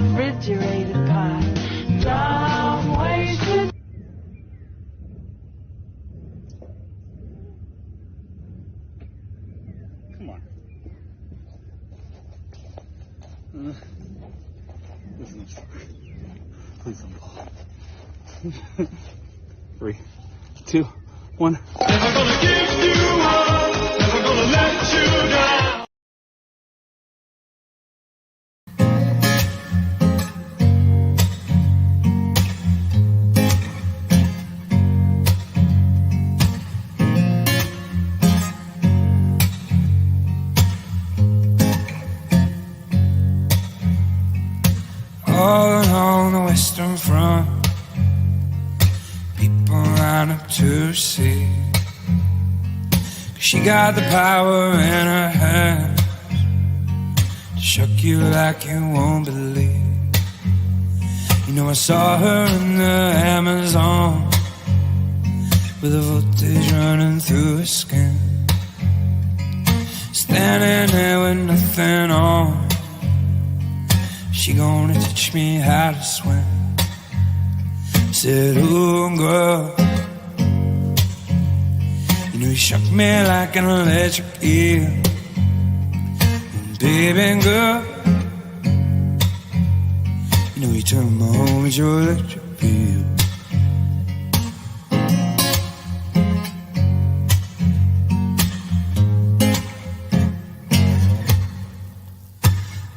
refrigerated pie. Dumb ways to... Come on. Listen, please don't fall. 3, 2, 1. Never gonna give you up, never gonna let you down. All along the Western Front, people line up to see. She got the power in her hands to shock you like you won't believe. You know I saw her in the Amazon with the voltage running through her skin, standing there with nothing on. She gonna teach me how to swim. Said, ooh, girl, you know you shock me like an electric eel. And baby girl, you know you turn my home with your electric feel.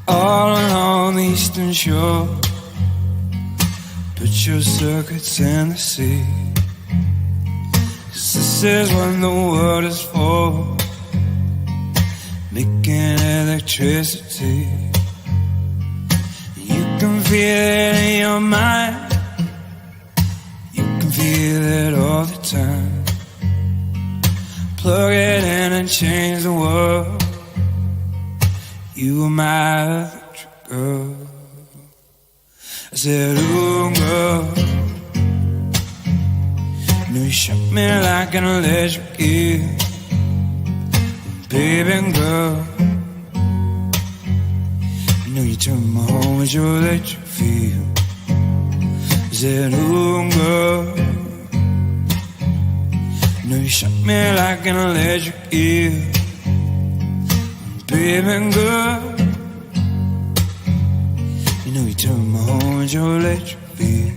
All along the eastern shore, put your circuits in the sea. 'Cause this is what the world is for, making electricity. You can feel it in your mind, you can feel it all the time. Plug it in and change the world. You were my electric girl. I said, ooh, girl, you know you shock me like an electric eel. Baby girl, you know you turn my home with your electric feel. I said, ooh, girl, you know you shock me like an electric eel. Baby girl, you know you turn my home with your electric feel.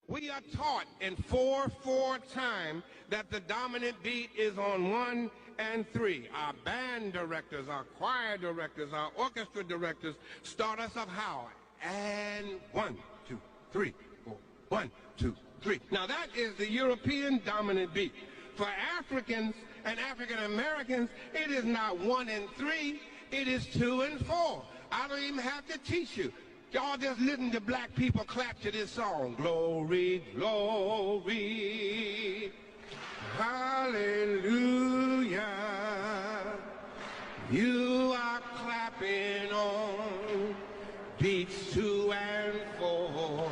We are taught in 4/4 time that the dominant beat is on 1 and 3. Our band directors, our choir directors, our orchestra directors start us up how? And 1, 2, 3, 4. 1, 2, 3. Now that is the European dominant beat. For Africans and African Americans, it is not 1 and 3, it is 2 and 4. I don't even have to teach you. Y'all just listen to black people clap to this song. Glory, glory, hallelujah. You are clapping on beats 2 and 4.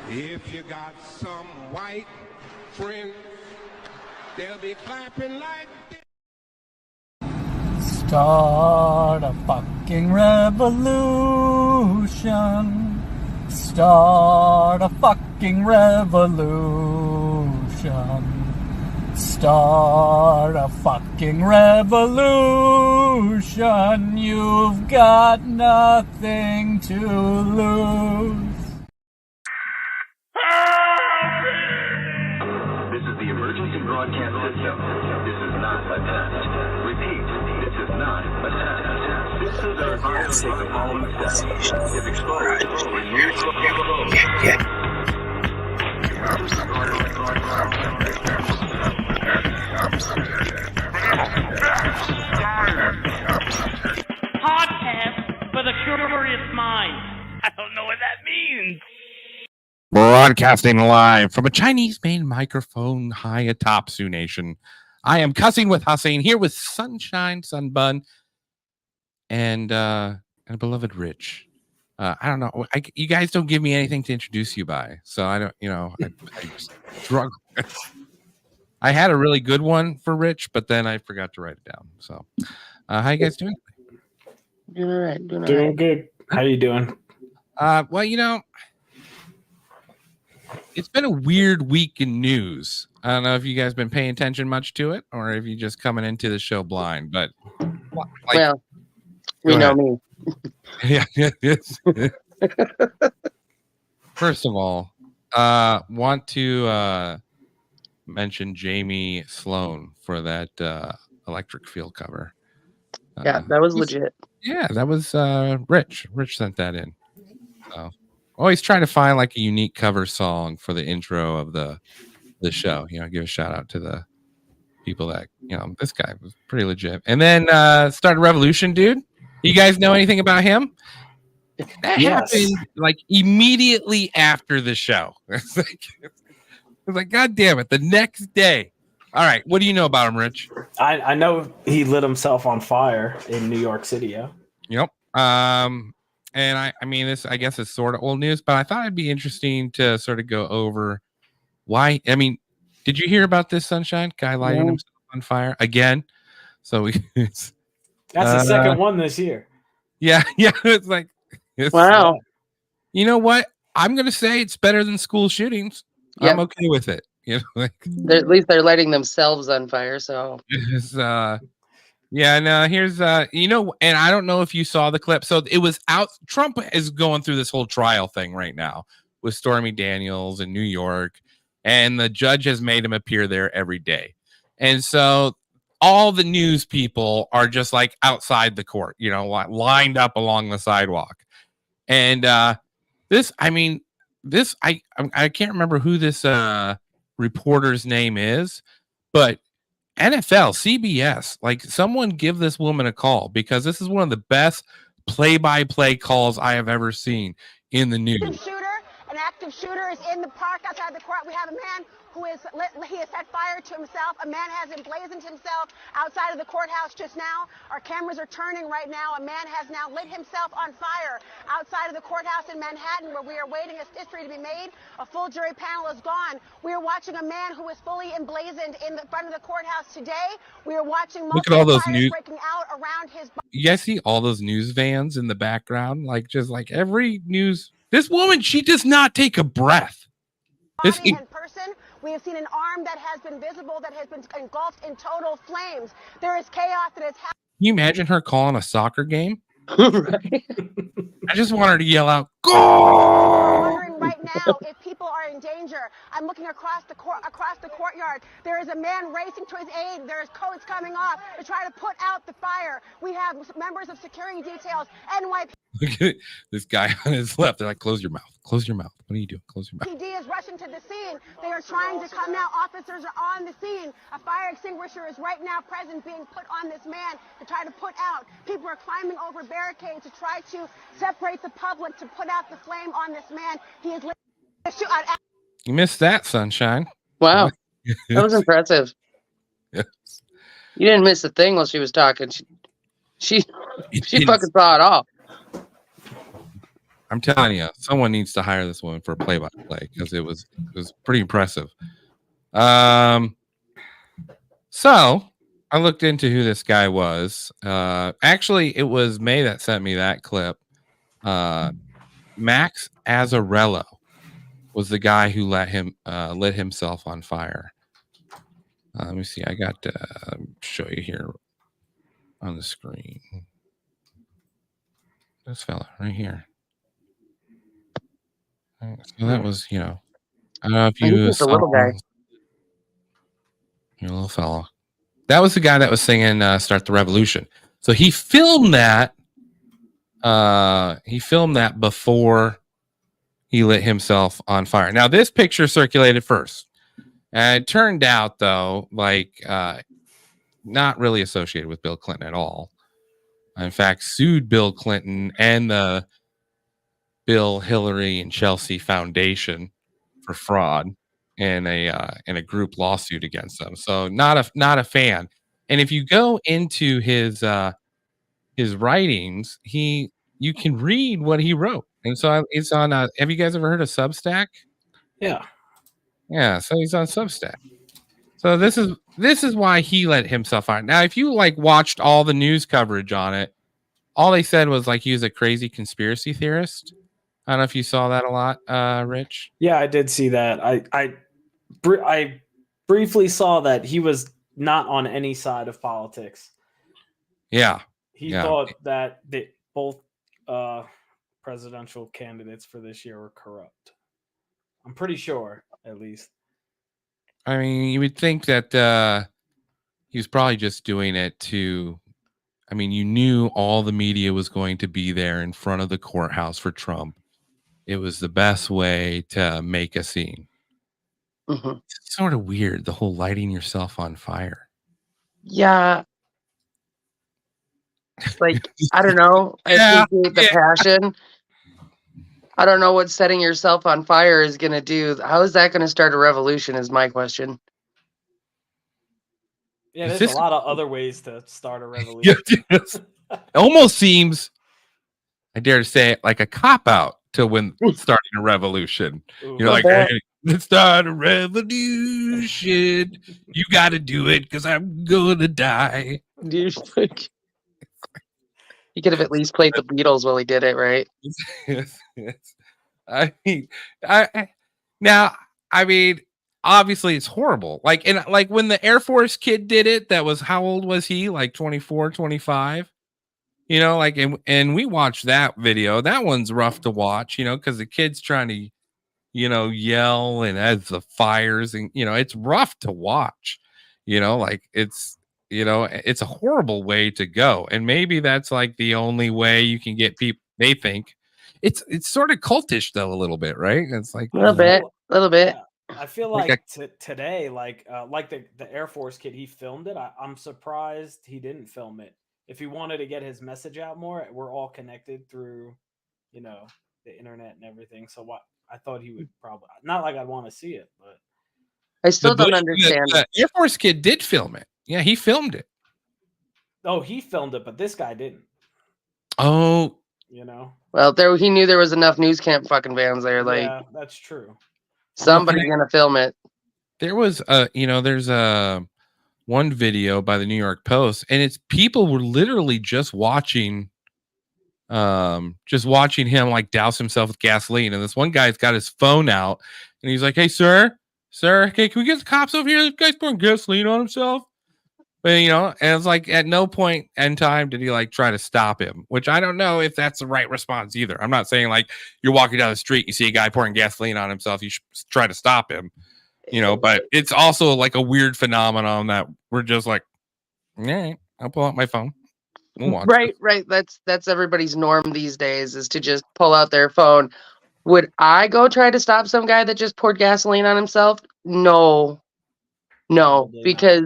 If you got some white friends, they'll be clapping like this. Start a fucking revolution. Start a fucking revolution. Start a fucking revolution. You've got nothing to lose. This is the emergency broadcast system. This is not a test. Repeat, this is not a test. This is our emergency phone set. If exposed, remove the phone. Podcast for the curious mind. I don't know what that means. Broadcasting live from a Chinese-made microphone high atop Sioux Nation. I am Cussing with Hussein here with Sunshine Sunbun and beloved Rich. I don't know. You guys don't give me anything to introduce you by, so I don't. I struggle. I had a really good one for Rich, but then I forgot to write it down. So, how you guys doing? Doing all right. Doing good. How you doing? Well, it's been a weird week in news. I don't know if you guys been paying attention much to it, or if you just coming into the show blind. But well, we know me. Yeah. First of all, want to mention Jamie Sloan for that electric field cover. Yeah, that was legit. Yeah, that was Rich. Rich sent that in. So always trying to find like a unique cover song for the intro of the show. Give a shout out to the people that this guy was pretty legit. And then Start a Revolution, dude. You guys know anything about him? That happened like immediately after the show. It's like, God damn it, the next day. All right, what do you know about him, Rich? I know he lit himself on fire in New York City. Yeah. Yep. And I mean, this I guess is sort of old news, but I thought it'd be interesting to sort of go over why. I mean, did you hear about this, Sunshine? Guy lighting himself on fire again. So that's the second one this year. Yeah. It's like, wow. You know what? I'm gonna say it's better than school shootings. Yep. I'm okay with it. At least they're lighting themselves on fire. So here's and I don't know if you saw the clip. So it was out. Trump is going through this whole trial thing right now with Stormy Daniels in New York, and the judge has made him appear there every day. And so all the news people are just like outside the court, lined up along the sidewalk. And I can't remember who this reporter's name is, but NFL, CBS, like someone give this woman a call, because this is one of the best play-by-play calls I have ever seen in the news. An active shooter is in the park outside the court. We have a man who has set fire to himself. A man has emblazoned himself outside of the courthouse just now. Our cameras are turning right now. A man has now lit himself on fire outside of the courthouse in Manhattan, where we are waiting a history to be made. A full jury panel is gone. We are watching a man who is fully emblazoned in the front of the courthouse today. We are watching multiple fires breaking out around his body. You guys see all those news vans in the background? Just like every news. This woman, she does not take a breath. In person, we have seen an arm that has been visible, that has been engulfed in total flames. There is chaos that is happening. Can you imagine her calling a soccer game? Right. I just want her to yell out, "Go!" I'm wondering right now if people are in danger. I'm looking across the courtyard. There is a man racing to his aid. There's coats coming off to try to put out the fire. We have members of security details, NYPD. Look at this guy on his left. They're like, "Close your mouth. Close your mouth. What are you doing? Close your mouth." PD is rushing to the scene. They are trying to come now. Officers are on the scene. A fire extinguisher is right now present, being put on this man to try to put out. People are climbing over barricades to try to separate the public, to put out the flame on this man. He is lit. You missed that, Sunshine. Wow. That was impressive. Yes. You didn't miss a thing while she was talking. She fucking saw it all. I'm telling you, someone needs to hire this woman for a play-by-play, because it was pretty impressive. So I looked into who this guy was. Actually, it was May that sent me that clip. Max Azzarello was the guy who lit himself on fire. Let me see. I got to show you here on the screen. This fella right here. So that was, I don't know if you saw the little guy. Your little fellow. That was the guy that was singing "Start the Revolution." So he filmed that. He filmed that before he lit himself on fire. Now this picture circulated first, and it turned out though, not really associated with Bill Clinton at all. In fact, sued Bill Clinton and the Bill, Hillary, and Chelsea Foundation for fraud in a group lawsuit against them. So not a fan. And if you go into his writings, you can read what he wrote. And so it's on. Have you guys ever heard of Substack? Yeah. Yeah. So he's on Substack. So this is why he let himself out. Now, if you like watched all the news coverage on it, all they said was like he was a crazy conspiracy theorist. I don't know if you saw that a lot, Rich. Yeah, I did see that. I briefly saw that he was not on any side of politics. Yeah. He thought that both presidential candidates for this year were corrupt. I'm pretty sure, at least. I mean, you would think that he was probably just doing it to. I mean, you knew all the media was going to be there in front of the courthouse for Trump. It was the best way to make a scene. Mm-hmm. It's sort of weird, the whole lighting yourself on fire. Yeah. Like, I don't know. I appreciate the passion. I don't know what setting yourself on fire is going to do. How is that going to start a revolution is my question. Yeah, there's a lot of other ways to start a revolution. It almost seems, I dare to say it, like a cop-out to when starting a revolution. Ooh. You're like, hey, let's start a revolution. You got to do it because I'm going to die. He could have at least played the Beatles while he did it, right? Yes. I mean, I mean, obviously it's horrible. Like, and like when the Air Force kid did it, that was, how old was he? Like 24, 25? You know, like, and we watched that video. That one's rough to watch, you know, because the kid's trying to, you know, yell and as the fires and, you know, it's rough to watch, you know, like it's, you know, it's a horrible way to go. And maybe that's like the only way you can get people, they think. It's sort of cultish though, a little bit, right? It's like a little bit. Yeah, I feel like, today, the Air Force kid, he filmed it. I'm surprised he didn't film it. If he wanted to get his message out more, we're all connected through, you know, the internet and everything. So I thought he would probably, not like I'd want to see it, but I still don't understand. The Air Force kid did film it. Yeah, he filmed it. Oh, he filmed it, but this guy didn't. Oh, you know. Well, he knew there was enough news camp fucking vans there. Like, yeah, that's true. Somebody's gonna film it. There was there's one video by the New York Post, and it's people were literally just watching him like douse himself with gasoline. And this one guy's got his phone out and he's like, hey, sir, okay, can we get the cops over here? This guy's pouring gasoline on himself. But, you know, and it's like at no point in time did he like try to stop him, which I don't know if that's the right response either. I'm not saying like you're walking down the street, you see a guy pouring gasoline on himself, you should try to stop him, you know, but it's also like a weird phenomenon that we're just like, yeah, I'll pull out my phone. We'll watch right. That's everybody's norm these days is to just pull out their phone. Would I go try to stop some guy that just poured gasoline on himself? No, because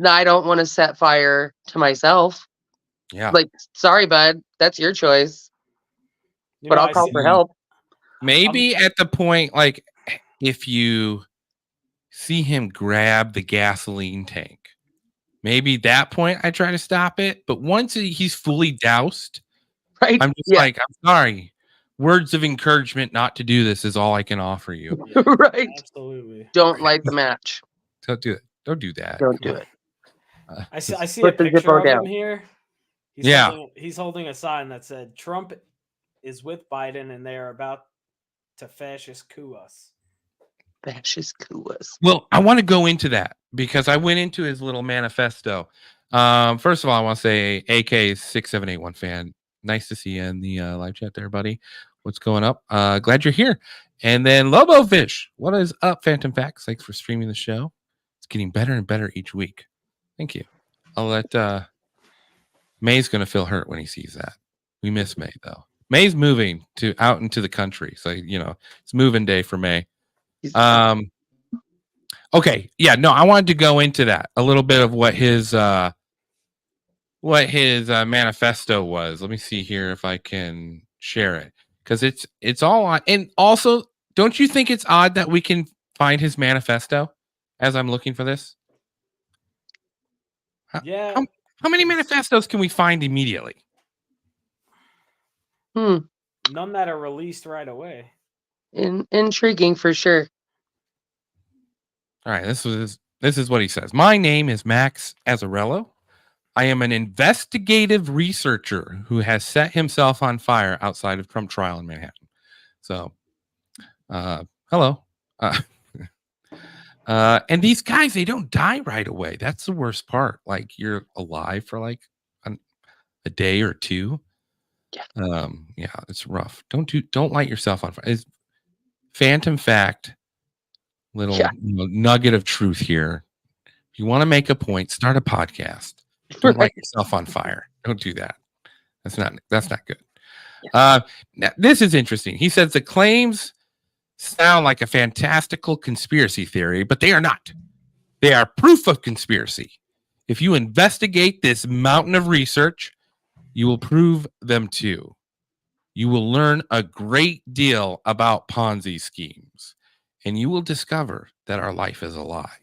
I don't want to set fire to myself. Yeah. Like, sorry, bud, that's your choice. But I'll call for help. Maybe at the point, like, if you see him grab the gasoline tank, maybe that point I try to stop it. But once he's fully doused, right? I'm just like, I'm sorry. Words of encouragement not to do this is all I can offer you. Right. Absolutely. Don't light the match. Don't do it. Don't do that. Don't do it. I see a picture of him here. He's holding a sign that said Trump is with Biden and they are about to fascist coup us. Fascist coup us. Well, I want to go into that because I went into his little manifesto. First of all, I want to say AK6781 fan. Nice to see you in the live chat there, buddy. What's going up? Glad you're here. And then Lobo Fish. What is up, Phantom Facts? Thanks for streaming the show. It's getting better and better each week. Thank you. I'll let May's gonna feel hurt when he sees that. We miss May though. May's moving out into the country, so you know it's moving day for May. Okay, yeah, no, I wanted to go into that a little bit of what his manifesto was. Let me see here if I can share it because it's all on. And also, don't you think it's odd that we can find his manifesto as I'm looking for this? Yeah. How many manifestos can we find immediately? None that are released right away. Intriguing for sure. All right, this was This is what he says. My name is Max Azzarello. I am an investigative researcher who has set himself on fire outside of Trump trial in Manhattan. So, hello. And these guys, they don't die right away. That's the worst part. Like, you're alive for like a day or two. Yeah. Yeah, it's rough. Don't light yourself on fire. It's phantom fact, little nugget of truth here. If you want to make a point, start a podcast. Don't light yourself on fire. Don't do that. That's not good. Now, this is interesting. He says the claims sound like a fantastical conspiracy theory, but they are not. They are proof of conspiracy. If you investigate this mountain of research, you will prove them too. You will learn a great deal about Ponzi schemes, and you will discover that our life is a lie.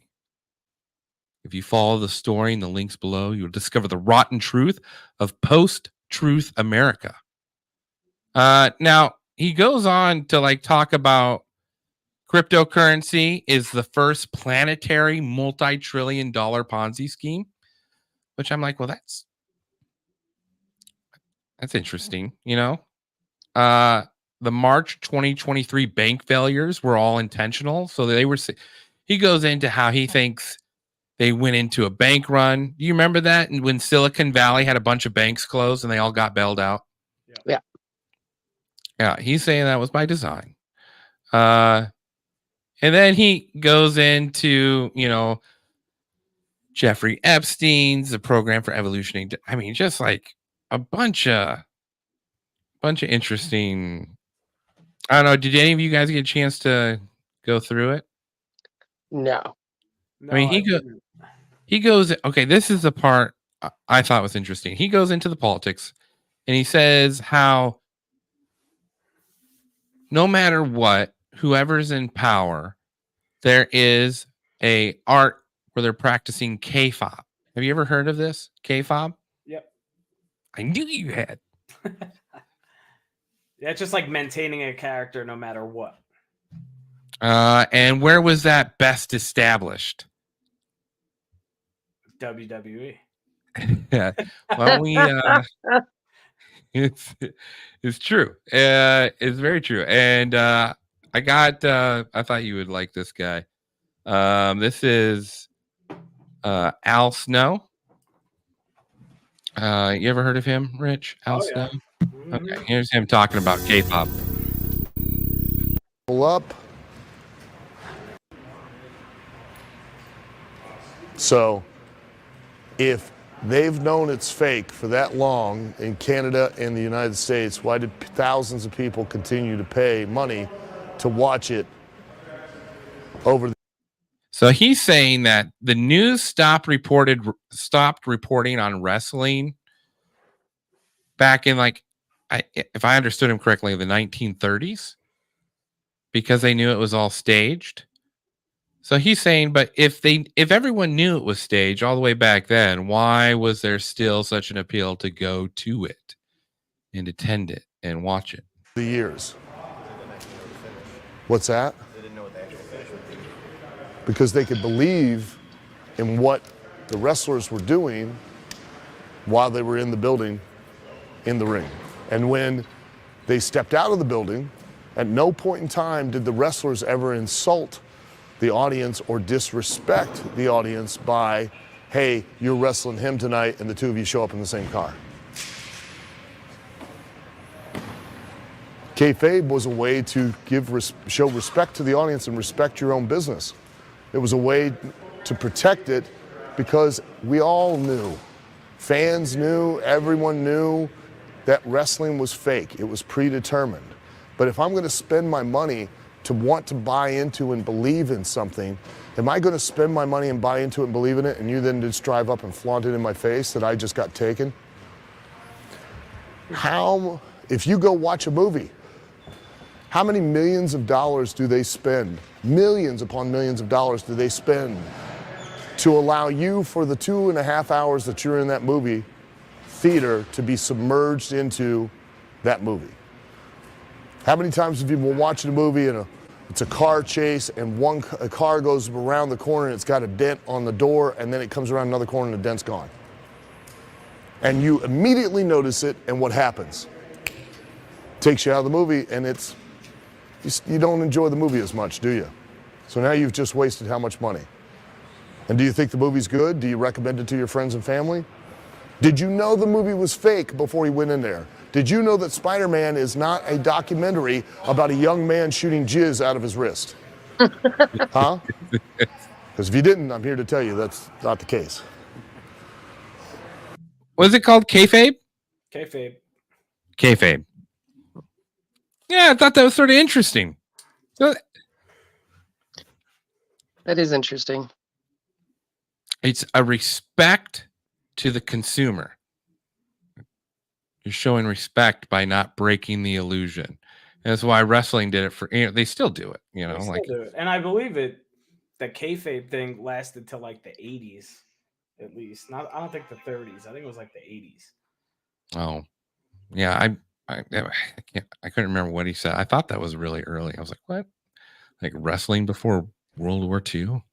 If you follow the story in the links below, you will discover the rotten truth of post-truth America. Now, he goes on to like talk about cryptocurrency is the first planetary multi-trillion-dollar Ponzi scheme, which I'm like, well, that's interesting, you know. The March 2023 bank failures were all intentional. So he goes into how he thinks they went into a bank run. Do you remember that? And when Silicon Valley had a bunch of banks closed and they all got bailed out? Yeah. Yeah, he's saying that was by design. And then he goes into, you know, Jeffrey Epstein's The Program for Evolution. I mean, just like a bunch of interesting. I don't know. Did any of you guys get a chance to go through it? No. I mean, he goes. Okay, this is the part I thought was interesting. He goes into the politics, and he says how no matter what, whoever's in power, there is a art where they're practicing K-fob. Have you ever heard of this? K-fob? Yep. I knew you had. Yeah, it's just like maintaining a character no matter what. And where was that best established? WWE. Yeah. Well, it's true. It's very true. And I thought you would like this guy. This is Al Snow. You ever heard of him, Rich? Al Snow? Okay, here's him talking about K-pop. Pull up. So, if they've known it's fake for that long in Canada and the United States, why did thousands of people continue to pay money to watch it over the... So he's saying that the news stopped reporting on wrestling back in like, if I understood him correctly, the 1930s, because they knew it was all staged. So he's saying, but if everyone knew it was staged all the way back then, why was there still such an appeal to go to it and attend it and watch it? The years. What's that? Because they could believe in what the wrestlers were doing while they were in the building, in the ring. And when they stepped out of the building, at no point in time did the wrestlers ever insult the audience or disrespect the audience by, hey, you're wrestling him tonight and the two of you show up in the same car. Kayfabe was a way to show respect to the audience and respect your own business. It was a way to protect it because we all knew, fans knew, everyone knew that wrestling was fake. It was predetermined. But if I'm going to spend my money to want to buy into and believe in something, am I going to spend my money and buy into it and believe in it, and you then just drive up and flaunt it in my face that I just got taken? If you go watch a movie, how many millions of dollars do they spend? Millions upon millions of dollars do they spend to allow you for the 2.5 hours that you're in that movie theater to be submerged into that movie? How many times have you been watching a movie and It's a car chase, and a car goes around the corner, and it's got a dent on the door, and then it comes around another corner, and the dent's gone. And you immediately notice it, and what happens? Takes you out of the movie, and you don't enjoy the movie as much, do you? So now you've just wasted how much money? And do you think the movie's good? Do you recommend it to your friends and family? Did you know the movie was fake before you went in there? Did you know that Spider-Man is not a documentary about a young man shooting jizz out of his wrist? Huh? Because if you didn't, I'm here to tell you that's not the case. Was it called kayfabe? Kayfabe. Kayfabe. Yeah, I thought that was sort of interesting. That is interesting. It's a respect to the consumer. You're showing respect by not breaking the illusion. And that's why wrestling did it for. They still do it. They still do it. And I believe the kayfabe thing lasted till like the 80s, at least. I don't think the 30s. I think it was like the 80s. Oh, yeah. I couldn't remember what he said. I thought that was really early. I was like, what? Like wrestling before World War II?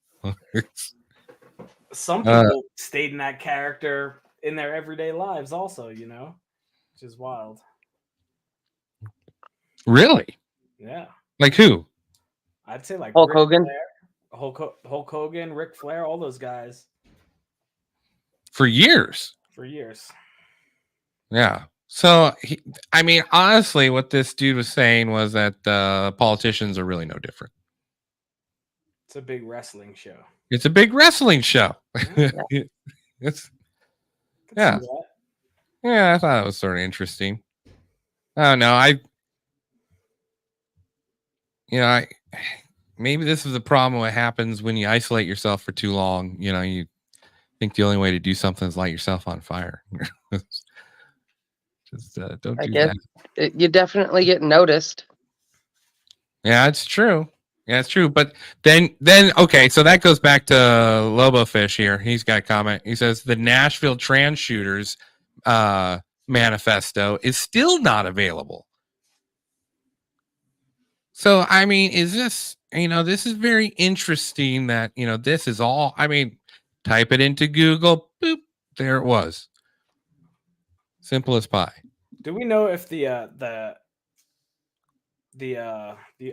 Some people stayed in that character in their everyday lives also, which is wild. Really? Yeah. Like who? I'd say like Hulk Ric Hogan. Flair, Hulk Hogan, Ric Flair, all those guys. For years. Yeah. So, honestly, what this dude was saying was that politicians are really no different. It's a big wrestling show. It's a big wrestling show. Yeah. Yeah. Yeah, I thought it was sort of interesting. I don't know. Maybe this is the problem. What happens when you isolate yourself for too long? You think the only way to do something is light yourself on fire. Just don't do that. You definitely get noticed. Yeah, it's true. But then okay, so that goes back to Lobo Fish here. He's got a comment. He says the Nashville trans shooters manifesto is still not available. So is this this is very interesting that this is all. Type it into Google, boop, there it was. Simple as pie. Do we know if the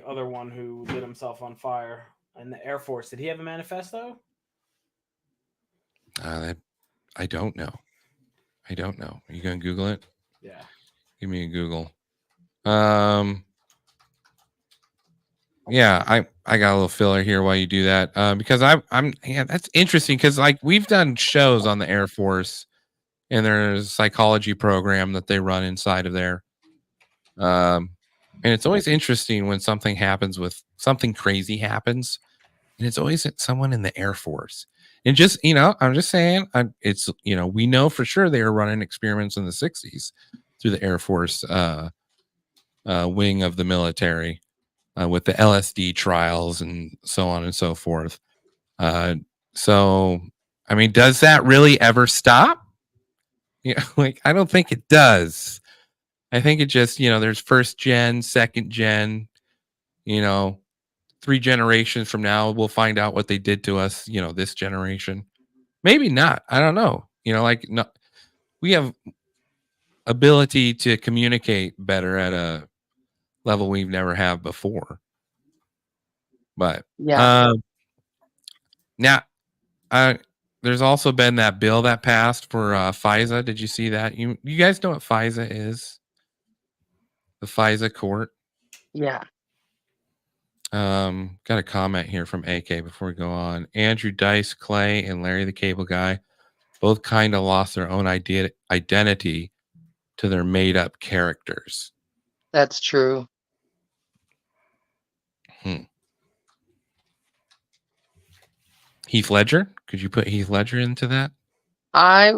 other one who lit himself on fire in the Air Force, did he have a manifesto? I don't know. Are you gonna Google it? Yeah. Give me a Google. Yeah, I got a little filler here while you do that. Because that's interesting because we've done shows on the Air Force and there's a psychology program that they run inside of there. And it's always interesting when something crazy happens, and it's always someone in the Air Force. And just, I'm just saying, we know for sure they were running experiments in the 60s through the Air Force wing of the military with the LSD trials and so on and so forth. So, does that really ever stop? I don't think it does. I think it just, there's first gen, second gen, 3 generations from now, we'll find out what they did to us, this generation. Maybe not. I don't know. No, we have ability to communicate better at a level we've never have before. But yeah. Now, there's also been that bill that passed for FISA. Did you see that? You guys know what FISA is? The FISA court. Yeah. Got a comment here from AK before we go on. Andrew Dice Clay and Larry the Cable Guy both kind of lost their own identity to their made up characters. That's true. Heath Ledger? Could you put Heath Ledger into that? I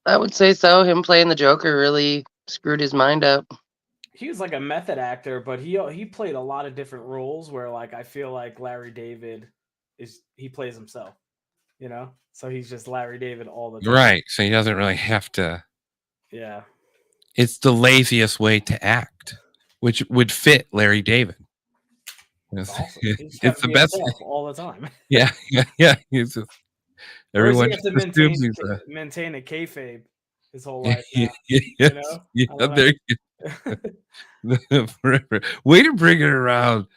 would say so. Him playing the Joker really screwed his mind up. He was like a method actor, but he played a lot of different roles where I feel like Larry David he plays himself, so he's just Larry David all the time. Right. So he doesn't really have to. Yeah. It's the laziest way to act, which would fit Larry David. It's, awesome. He just it's kept the to best. himself all the time. Yeah, yeah. He's just, Or does he everyone have to just assumes he's maintain a kayfabe his whole life yeah, now? yeah, You know? yeah, I don't there you forever. Way to bring it around.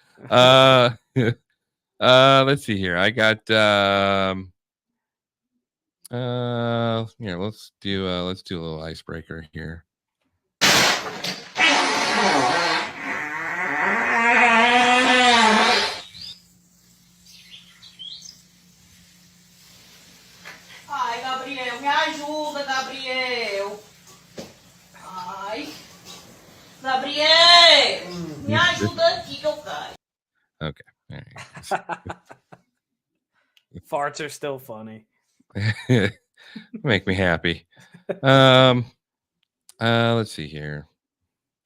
Let's see here. I got here, let's do a little icebreaker here. Ai, Gabriel, me ajuda, Gabriel. Ai. Gabriel, me ajuda aqui que eu caio. Okay. All right. Farts are still funny. Make me happy. Let's see here.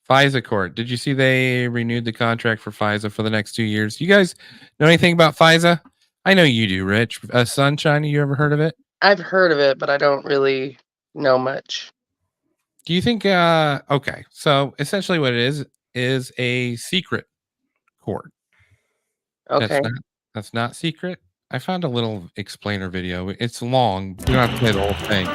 FISA court. Did you see they renewed the contract for FISA for the next 2 years? You guys know anything about FISA? I know you do, Rich. Sunshine, you ever heard of it? I've heard of it, but I don't really know much. Do you think okay, so essentially what it is a secret court. Okay. That's not secret. I found a little explainer video. It's long. You don't have to play the whole thing.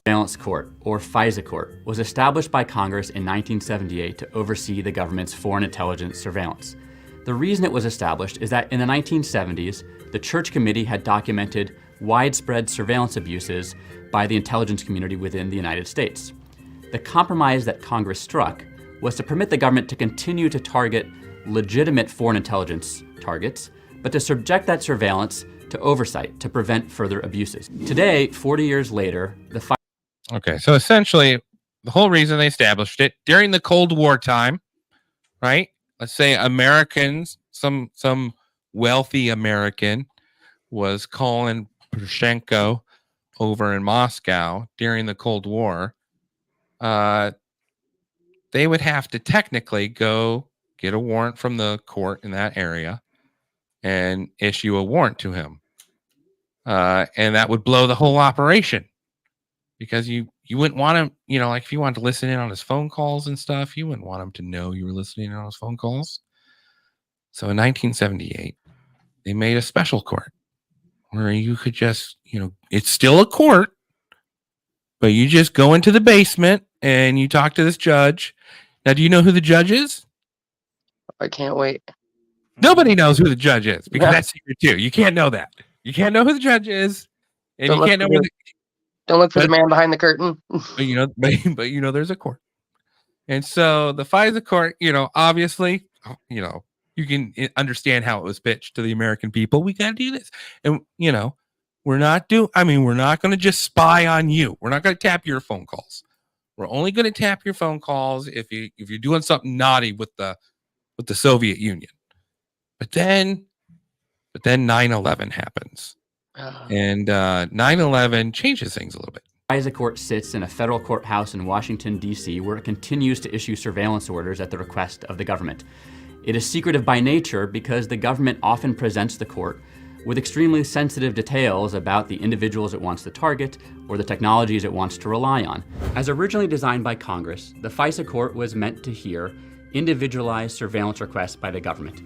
Surveillance Court, or FISA Court, was established by Congress in 1978 to oversee the government's foreign intelligence surveillance. The reason it was established is that in the 1970s, the Church Committee had documented widespread surveillance abuses by the intelligence community within the United States. The compromise that Congress struck was to permit the government to continue to target legitimate foreign intelligence targets, but to subject that surveillance to oversight to prevent further abuses. Today, 40 years later, the Okay, so essentially, the whole reason they established it during the Cold War time, right? Let's say Americans, some wealthy American was calling Poroshenko over in Moscow during the Cold War. They would have to technically go get a warrant from the court in that area and issue a warrant to him. And that would blow the whole operation. Because you wouldn't want him, like if you wanted to listen in on his phone calls and stuff, you wouldn't want him to know you were listening in on his phone calls. So in 1978, they made a special court where you could just, it's still a court, but you just go into the basement and you talk to this judge. Now, do you know who the judge is? I can't wait. Nobody knows who the judge is because that's secret too. You can't know that. You can't know who the judge is, and you can't know where Don't look for the man behind the curtain. but there's a court. And so the FISA court, obviously, you can understand how it was pitched to the American people. We got to do this. And, we're not going to just spy on you. We're not going to tap your phone calls. We're only going to tap your phone calls if you're doing something naughty with the Soviet Union. But then 9/11 happens. And 9/11 changes things a little bit. FISA Court sits in a federal courthouse in Washington, D.C., where it continues to issue surveillance orders at the request of the government. It is secretive by nature because the government often presents the court with extremely sensitive details about the individuals it wants to target or the technologies it wants to rely on. As originally designed by Congress, the FISA Court was meant to hear individualized surveillance requests by the government.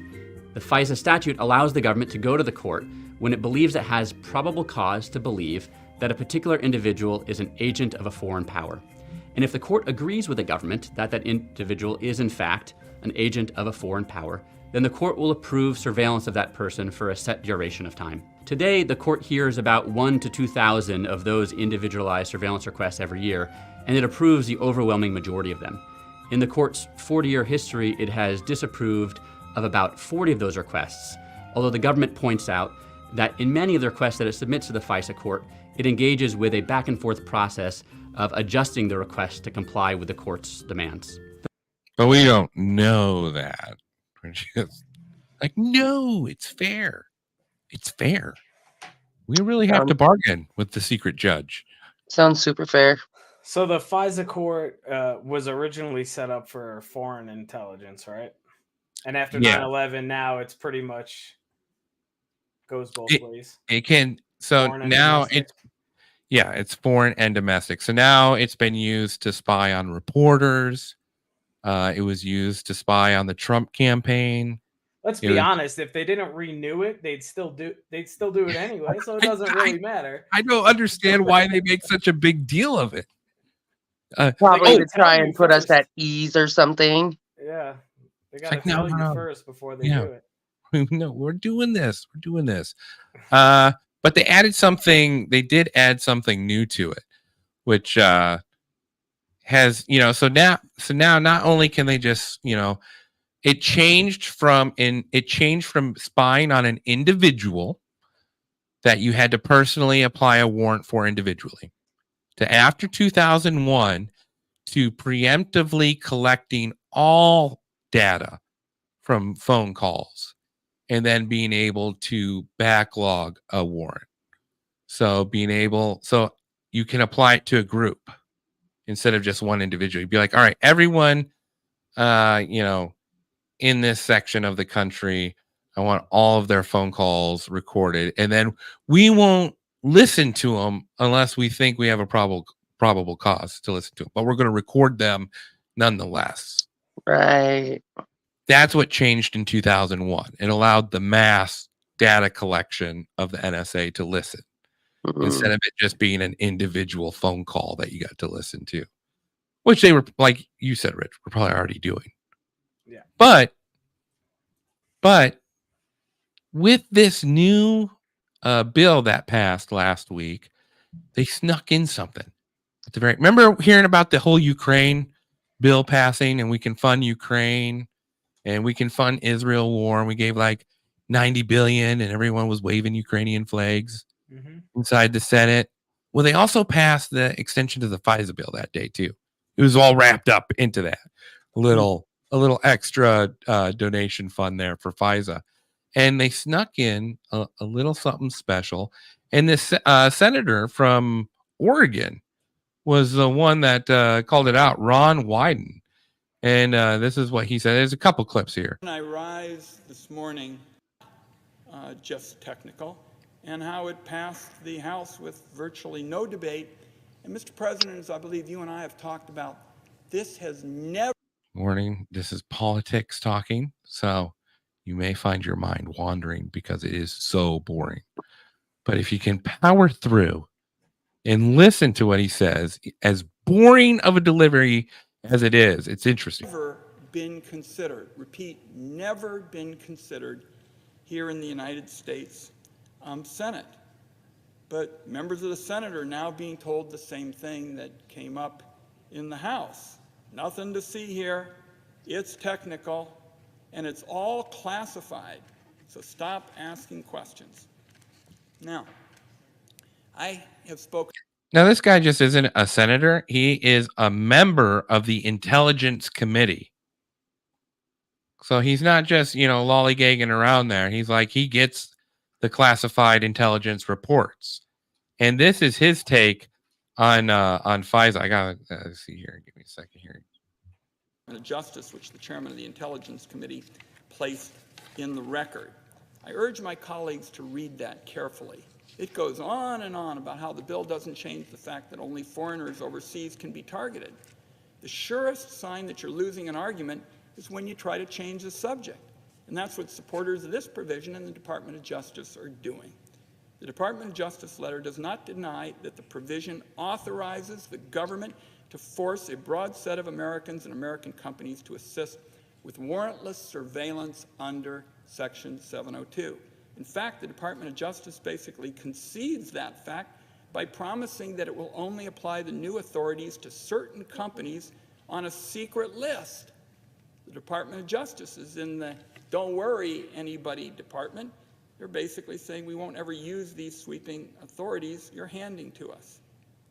The FISA statute allows the government to go to the court when it believes it has probable cause to believe that a particular individual is an agent of a foreign power. And if the court agrees with the government that that individual is in fact an agent of a foreign power, then the court will approve surveillance of that person for a set duration of time. Today, the court hears about 1,000 to 2,000 of those individualized surveillance requests every year, and it approves the overwhelming majority of them. In the court's 40-year history, it has disapproved of about 40 of those requests, although the government points out that in many of the requests that it submits to the FISA court, it engages with a back-and-forth process of adjusting the request to comply with the court's demands. But we don't know that. We're just like, no, it's fair. It's fair. We really have to bargain with the secret judge. Sounds super fair. So the FISA court was originally set up for foreign intelligence, right? And after 9/11, now it's pretty much goes both ways. It can. So Foreign and now domestic. it's foreign and domestic. So now it's been used to spy on reporters. It was used to spy on the Trump campaign. Let's It be was- honest. If they didn't renew it, they'd still do it anyway. So it doesn't really matter. I don't understand why they make such a big deal of it. Probably gotta to tell try you and put us first. at ease or something. Yeah, they gotta like, no, tell you no. first before they Yeah. do it. No, we're doing this. We're doing this. But they added something. They did add something new to it, which has, so now not only can they just, it changed from spying on an individual that you had to personally apply a warrant for individually to, after 2001, to preemptively collecting all data from phone calls and then being able to backlog a warrant. So you can apply it to a group instead of just one individual. You'd be like, all right, everyone, in this section of the country, I want all of their phone calls recorded, and then we won't listen to them unless we think we have a probable cause to listen to them, but we're going to record them nonetheless. Right. That's what changed in 2001. It allowed the mass data collection of the NSA to listen instead of it just being an individual phone call that you got to listen to, which they were, like you said, Rich, we're probably already doing. Yeah. But with this new bill that passed last week, they snuck in something. At the very, remember hearing about the whole Ukraine bill passing, and we can fund Ukraine and we can fund Israel war, and we gave like $90 billion, and everyone was waving Ukrainian flags inside the Senate. Well, they also passed the extension to the FISA bill that day too. It was all wrapped up into that a little extra donation fund there for FISA, and they snuck in a little something special. And this senator from Oregon was the one that called it out, Ron Wyden. And this is what he said. There's a couple clips here. When I rise this morning, just technical, and how it passed the House with virtually no debate. And Mr. President, as I believe you and I have talked about, this has never... Warning, this is politics talking, so you may find your mind wandering because it is so boring. But if you can power through and listen to what he says, as boring of a delivery as it is, it's interesting. Never been considered, repeat, never been considered here in the United States Senate. But members of the Senate are now being told the same thing that came up in the House. Nothing to see here. It's technical, and it's all classified. So stop asking questions. Now, I have spoken. Now, this guy just isn't a senator. He is a member of the Intelligence Committee. So he's not just, lollygagging around there. He's like, he gets the classified intelligence reports. And this is his take on FISA. I got to see here. Give me a second here. Justice, which the chairman of the Intelligence Committee placed in the record. I urge my colleagues to read that carefully. It goes on and on about how the bill doesn't change the fact that only foreigners overseas can be targeted. The surest sign that you're losing an argument is when you try to change the subject. And that's what supporters of this provision in the Department of Justice are doing. The Department of Justice letter does not deny that the provision authorizes the government to force a broad set of Americans and American companies to assist with warrantless surveillance under Section 702. In fact, the Department of Justice basically concedes that fact by promising that it will only apply the new authorities to certain companies on a secret list. The Department of Justice is in the don't worry anybody department. They're basically saying we won't ever use these sweeping authorities you're handing to us.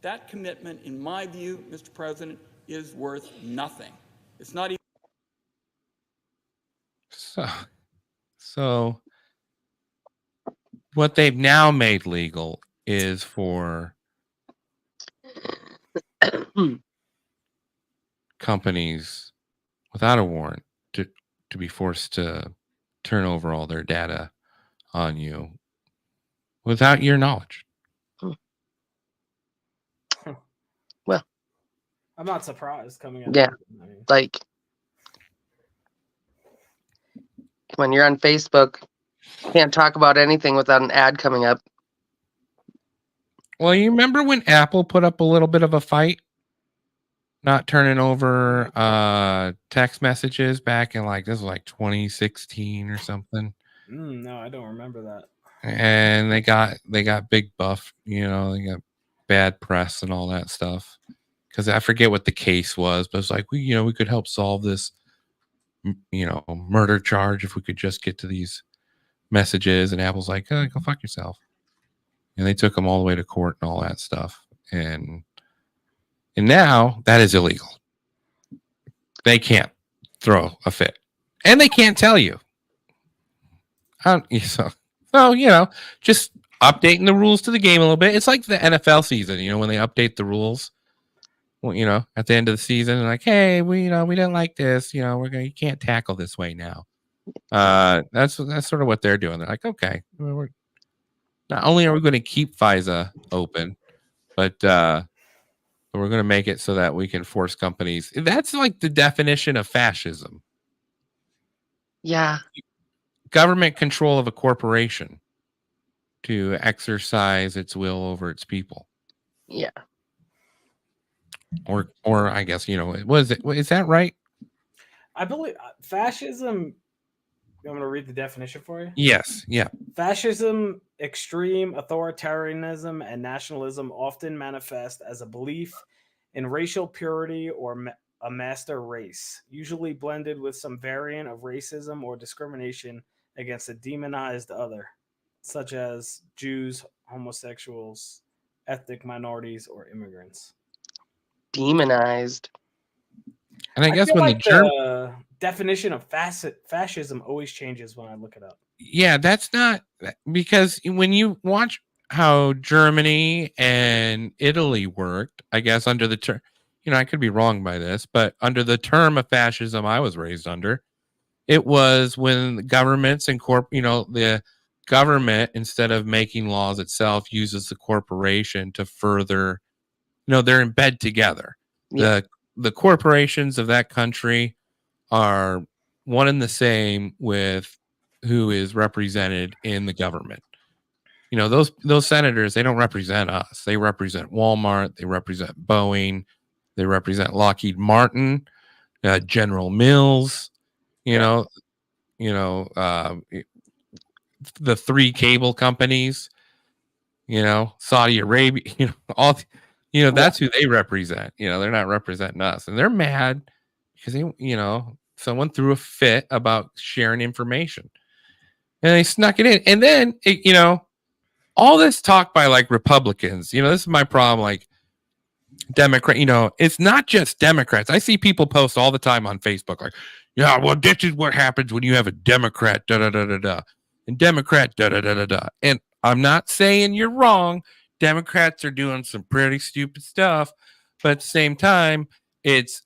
That commitment, in my view, Mr. President, is worth nothing. It's not even... So what they've now made legal is for companies without a warrant to be forced to turn over all their data on you without your knowledge. Well, I'm not surprised coming out. Yeah, like When you're on Facebook, can't talk about anything without an ad coming up. Well, you remember when Apple put up a little bit of a fight, not turning over text messages back in this was like 2016 or something, No, I don't remember that. and they got big buff. They got bad press and all that stuff because I forget what the case was, but it's like we could help solve this murder charge if we could just get to these messages. And Apple's like, go fuck yourself. And they took them all the way to court and all that stuff. And now that is illegal. They can't throw a fit. And they can't tell you. Just updating the rules to the game a little bit. It's like the NFL season, when they update the rules. Well, at the end of the season, like, hey, we didn't like this. You can't tackle this way now. That's sort of what they're doing. They're like, okay, we're not only are we going to keep FISA open, but we're going to make it so that we can force companies. That's like the definition of fascism. Yeah. Government control of a corporation to exercise its will over its people. Yeah. Or I guess, is that right? I believe fascism. I'm going to read the definition for you. Yes. Yeah. Fascism, extreme authoritarianism, and nationalism often manifest as a belief in racial purity or a master race, usually blended with some variant of racism or discrimination against a demonized other, such as Jews, homosexuals, ethnic minorities, or immigrants. Demonized. And I guess feel when like the definition of fascism always changes when I look it up. Yeah, that's not because when you watch how Germany and Italy worked, I guess under the term, I could be wrong by this, but under the term of fascism I was raised under, it was when the governments and the government, instead of making laws itself, uses the corporation to further, they're in bed together. Yeah. The corporations of that country are one and the same with who is represented in the government. Those senators, they don't represent us. They represent Walmart. They represent Boeing. They represent Lockheed Martin, General Mills, the 3 cable companies, Saudi Arabia, all, that's who they represent. They're not representing us, and they're mad because someone threw a fit about sharing information, and they snuck it in. And then all this talk by Republicans, this is my problem. Democrat, it's not just Democrats. I see people post all the time on Facebook, yeah, well, this is what happens when you have a Democrat, da da da da da, and Democrat, da da da da da. And I'm not saying you're wrong. Democrats are doing some pretty stupid stuff, but at the same time, it's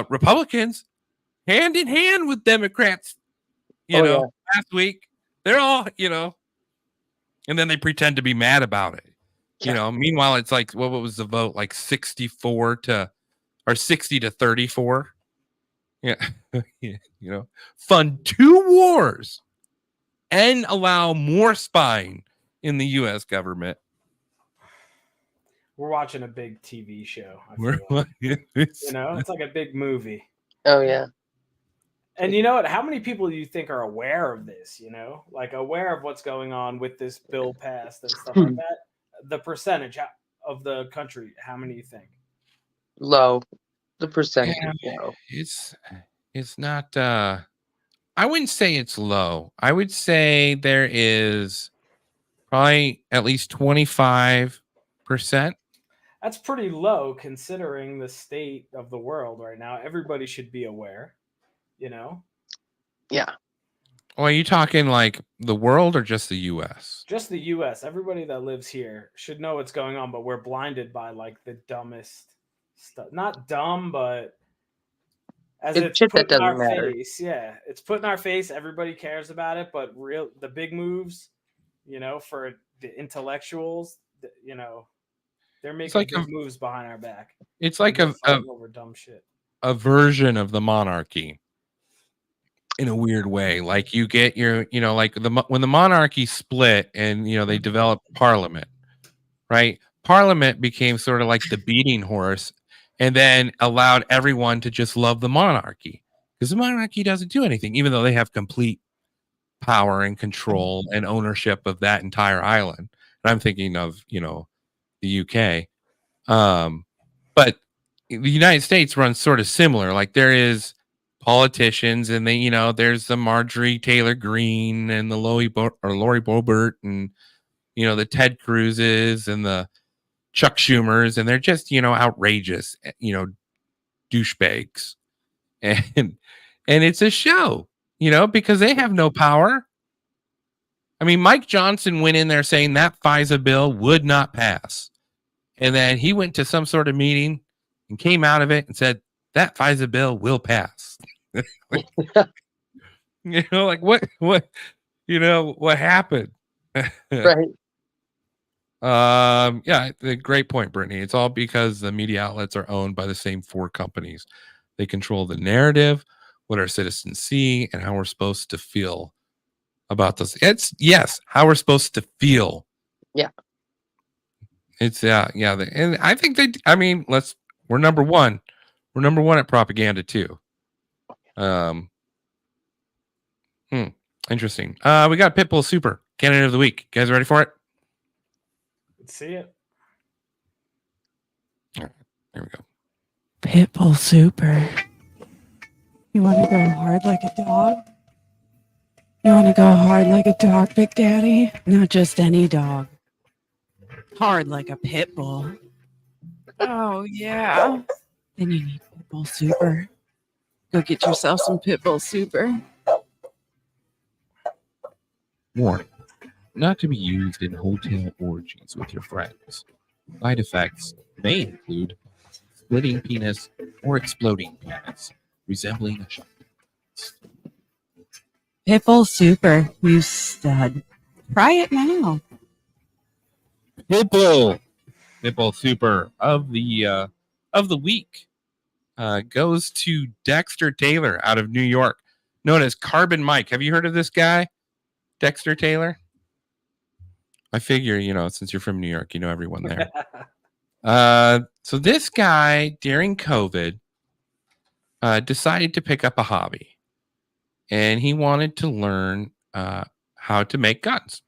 Republicans hand in hand with Democrats. Last week they're all, and then they pretend to be mad about it. Meanwhile, it's what was the vote? 60 to 34. Yeah. Fund 2 wars and allow more spying in the U.S. government. We're watching a big TV show. It's like a big movie. Oh, yeah. And you know what? How many people do you think are aware of this? Aware of what's going on with this bill passed and stuff like that? The percentage of the country, how many do you think? Low. The percentage is low. It's not. I wouldn't say it's low. I would say there is probably at least 25%. That's pretty low considering the state of the world right now. Everybody should be aware, Yeah. Well, are you talking the world or just the U.S.? Just the U.S. Everybody that lives here should know what's going on, but we're blinded by the dumbest stuff. Not dumb, but it's put in our face. Yeah, it's put in our face. Everybody cares about it, but the big moves, for the intellectuals, they're making big moves behind our back. It's like over dumb shit. A version of the monarchy. in a weird way. Like you get your, like when the monarchy split and they developed parliament, right? Parliament became sort of like the beating horse, and then allowed everyone to just love the monarchy because the monarchy doesn't do anything, even though they have complete power and control and ownership of that entire island. And I'm thinking of the UK, but the United States runs sort of similar. Like there is politicians, and they, there's the Marjorie Taylor Greene and the Lori Boebert, and the Ted Cruzes and the Chuck Schumers, and they're just outrageous, douchebags, and it's a show, because they have no power. I mean, Mike Johnson went in there saying that FISA bill would not pass, and then he went to some sort of meeting and came out of it and said that FISA bill will pass. Like what happened? Right. Yeah, great point, Brittany. It's all because the media outlets are owned by the same four companies. They control the narrative, what our citizens see, and how we're supposed to feel about this. How we're supposed to feel. Yeah. It's and I think we're number one. We're number one at propaganda too. Interesting. We got Pitbull Super Candidate of the Week. You guys ready for it? Let's see it. All right, here we go. Pitbull Super. You want to go hard like a dog? You want to go hard like a dog, Big Daddy? Not just any dog. Hard like a pit bull. Oh, yeah. Then you need Pitbull Super. Go get yourself some Pitbull Super. Warning. Not to be used in hotel orgies with your friends. Side effects may include splitting penis or exploding penis, resembling a shotgun. Pitbull Super, you stud. Try it now. Pitbull Super of the week goes to Dexter Taylor out of New York, known as Carbon Mike. Have you heard of this guy, Dexter Taylor? I figure, since you're from New York, you know everyone there. So this guy, during COVID, decided to pick up a hobby. And he wanted to learn how to make guns.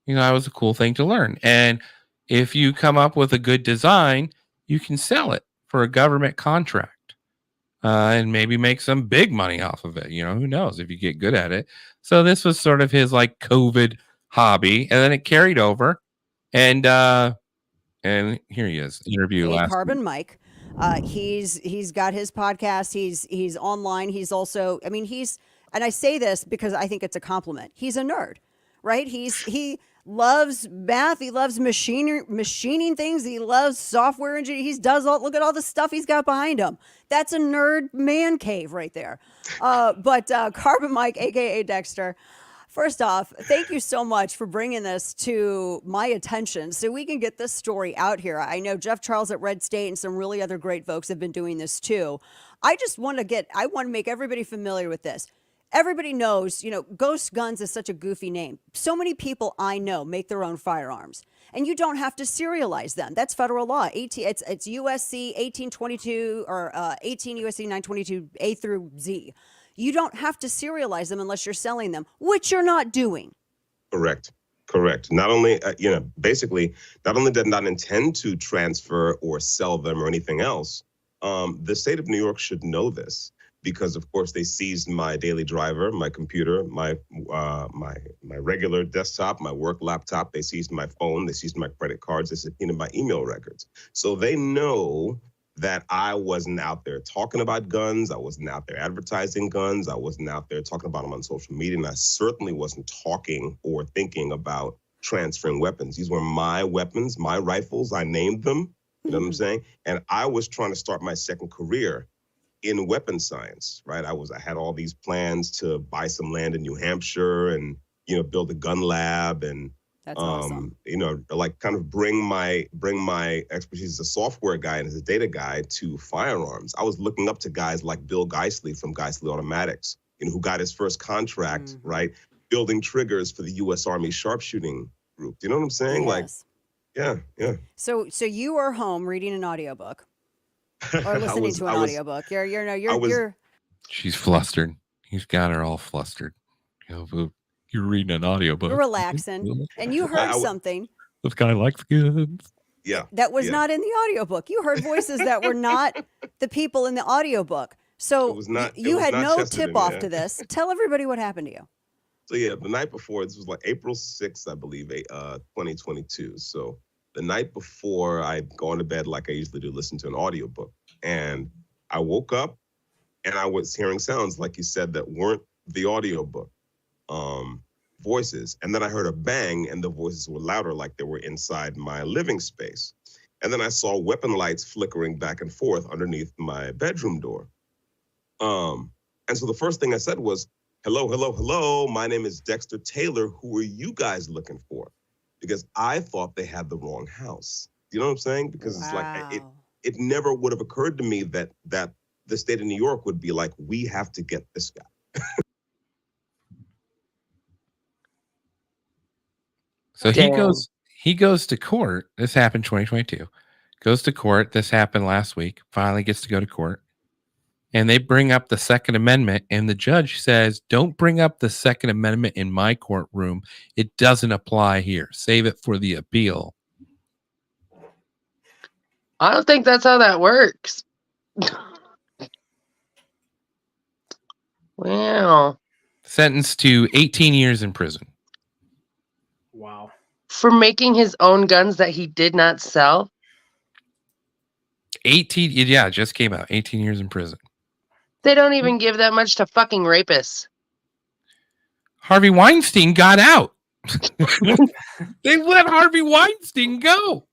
That was a cool thing to learn. And if you come up with a good design, you can sell it for a government contract and maybe make some big money off of it. Who knows if you get good at it. So this was sort of his like COVID hobby, and then it carried over. And here he is, interview last Carbon week. Mike. He's got his podcast. He's online. He's also, and I say this because I think it's a compliment. He's a nerd, right? He loves math. He loves machining things. He loves software engineering. Look at all the stuff he's got behind him. That's a nerd man cave right there. But Carbon Mike, AKA Dexter, first off, thank you so much for bringing this to my attention so we can get this story out here. I know Jeff Charles at Red State and some really other great folks have been doing this too. I want to make everybody familiar with this. Everybody knows, Ghost Guns is such a goofy name. So many people I know make their own firearms, and you don't have to serialize them. That's federal law. It's USC 1822 or 18 USC 922 A through Z. You don't have to serialize them unless you're selling them, which you're not doing. Correct. Not only, basically, not only did not intend to transfer or sell them or anything else, the state of New York should know this because, of course, they seized my daily driver, my computer, my regular desktop, my work laptop. They seized my phone. They seized my credit cards. They subpoenaed my email records. So they know that I wasn't out there talking about guns. I wasn't out there advertising guns. I wasn't out there talking about them on social media. And I certainly wasn't talking or thinking about transferring weapons. These were my weapons, my rifles. I named them. You know what I'm saying? And I was trying to start my second career in weapons science, right? I had all these plans to buy some land in New Hampshire and, build a gun lab and, that's awesome. Like kind of bring my expertise as a software guy and as a data guy to firearms. I was looking up to guys like Bill Geisley from Geisley Automatics, who got his first contract, right, building triggers for the U.S. Army sharpshooting group. You know what I'm saying? Like, yeah. So you are home reading an audiobook or listening to an audiobook. You're She's flustered. He's got her all flustered. You're reading an audiobook. You're relaxing, and you heard something. This guy likes kids. Yeah. That was not in the audiobook. You heard voices that were not the people in the audiobook. So you had no tip off to this. Tell everybody what happened to you. So yeah, the night before, this was like April 6th, I believe, 2022. So the night before, I'd gone to bed like I usually do, listen to an audiobook. And I woke up and I was hearing sounds, like you said, that weren't the audiobook voices. And then I heard a bang and the voices were louder, like they were inside my living space. And then I saw weapon lights flickering back and forth underneath my bedroom door. And so the first thing I said was, hello, my name is Dexter Taylor. Who are you guys looking for? Because I thought they had the wrong house. You know what I'm saying? Because it's like, it never would have occurred to me that the state of New York would be like, we have to get this guy. So he goes to court. This happened 2022. Goes to court. This happened last week. Finally gets to go to court. And they bring up the Second Amendment, and the judge says, don't bring up the Second Amendment in my courtroom. It doesn't apply here. Save it for the appeal. I don't think that's how that works. Wow. Sentenced to 18 years in prison. Wow. For making his own guns that he did not sell? 18, yeah, it just came out. 18 years in prison. They don't even give that much to fucking rapists. Harvey Weinstein got out. They let Harvey Weinstein go.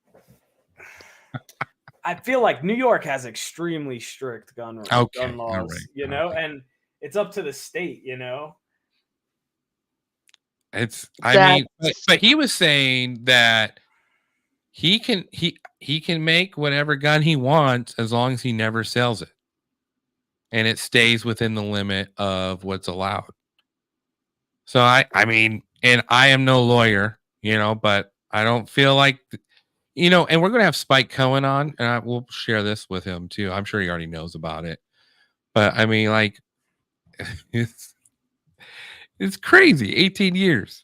I feel like New York has extremely strict gun laws, you know, and it's up to the state, you know. But he was saying that he can make whatever gun he wants as long as he never sells it. And it stays within the limit of what's allowed. So I mean, and I am no lawyer, you know, but I don't feel like, you know, and we're going to have Spike Cohen on, and we'll share this with him too. I'm sure he already knows about it. But I mean, like, it's crazy. 18 years.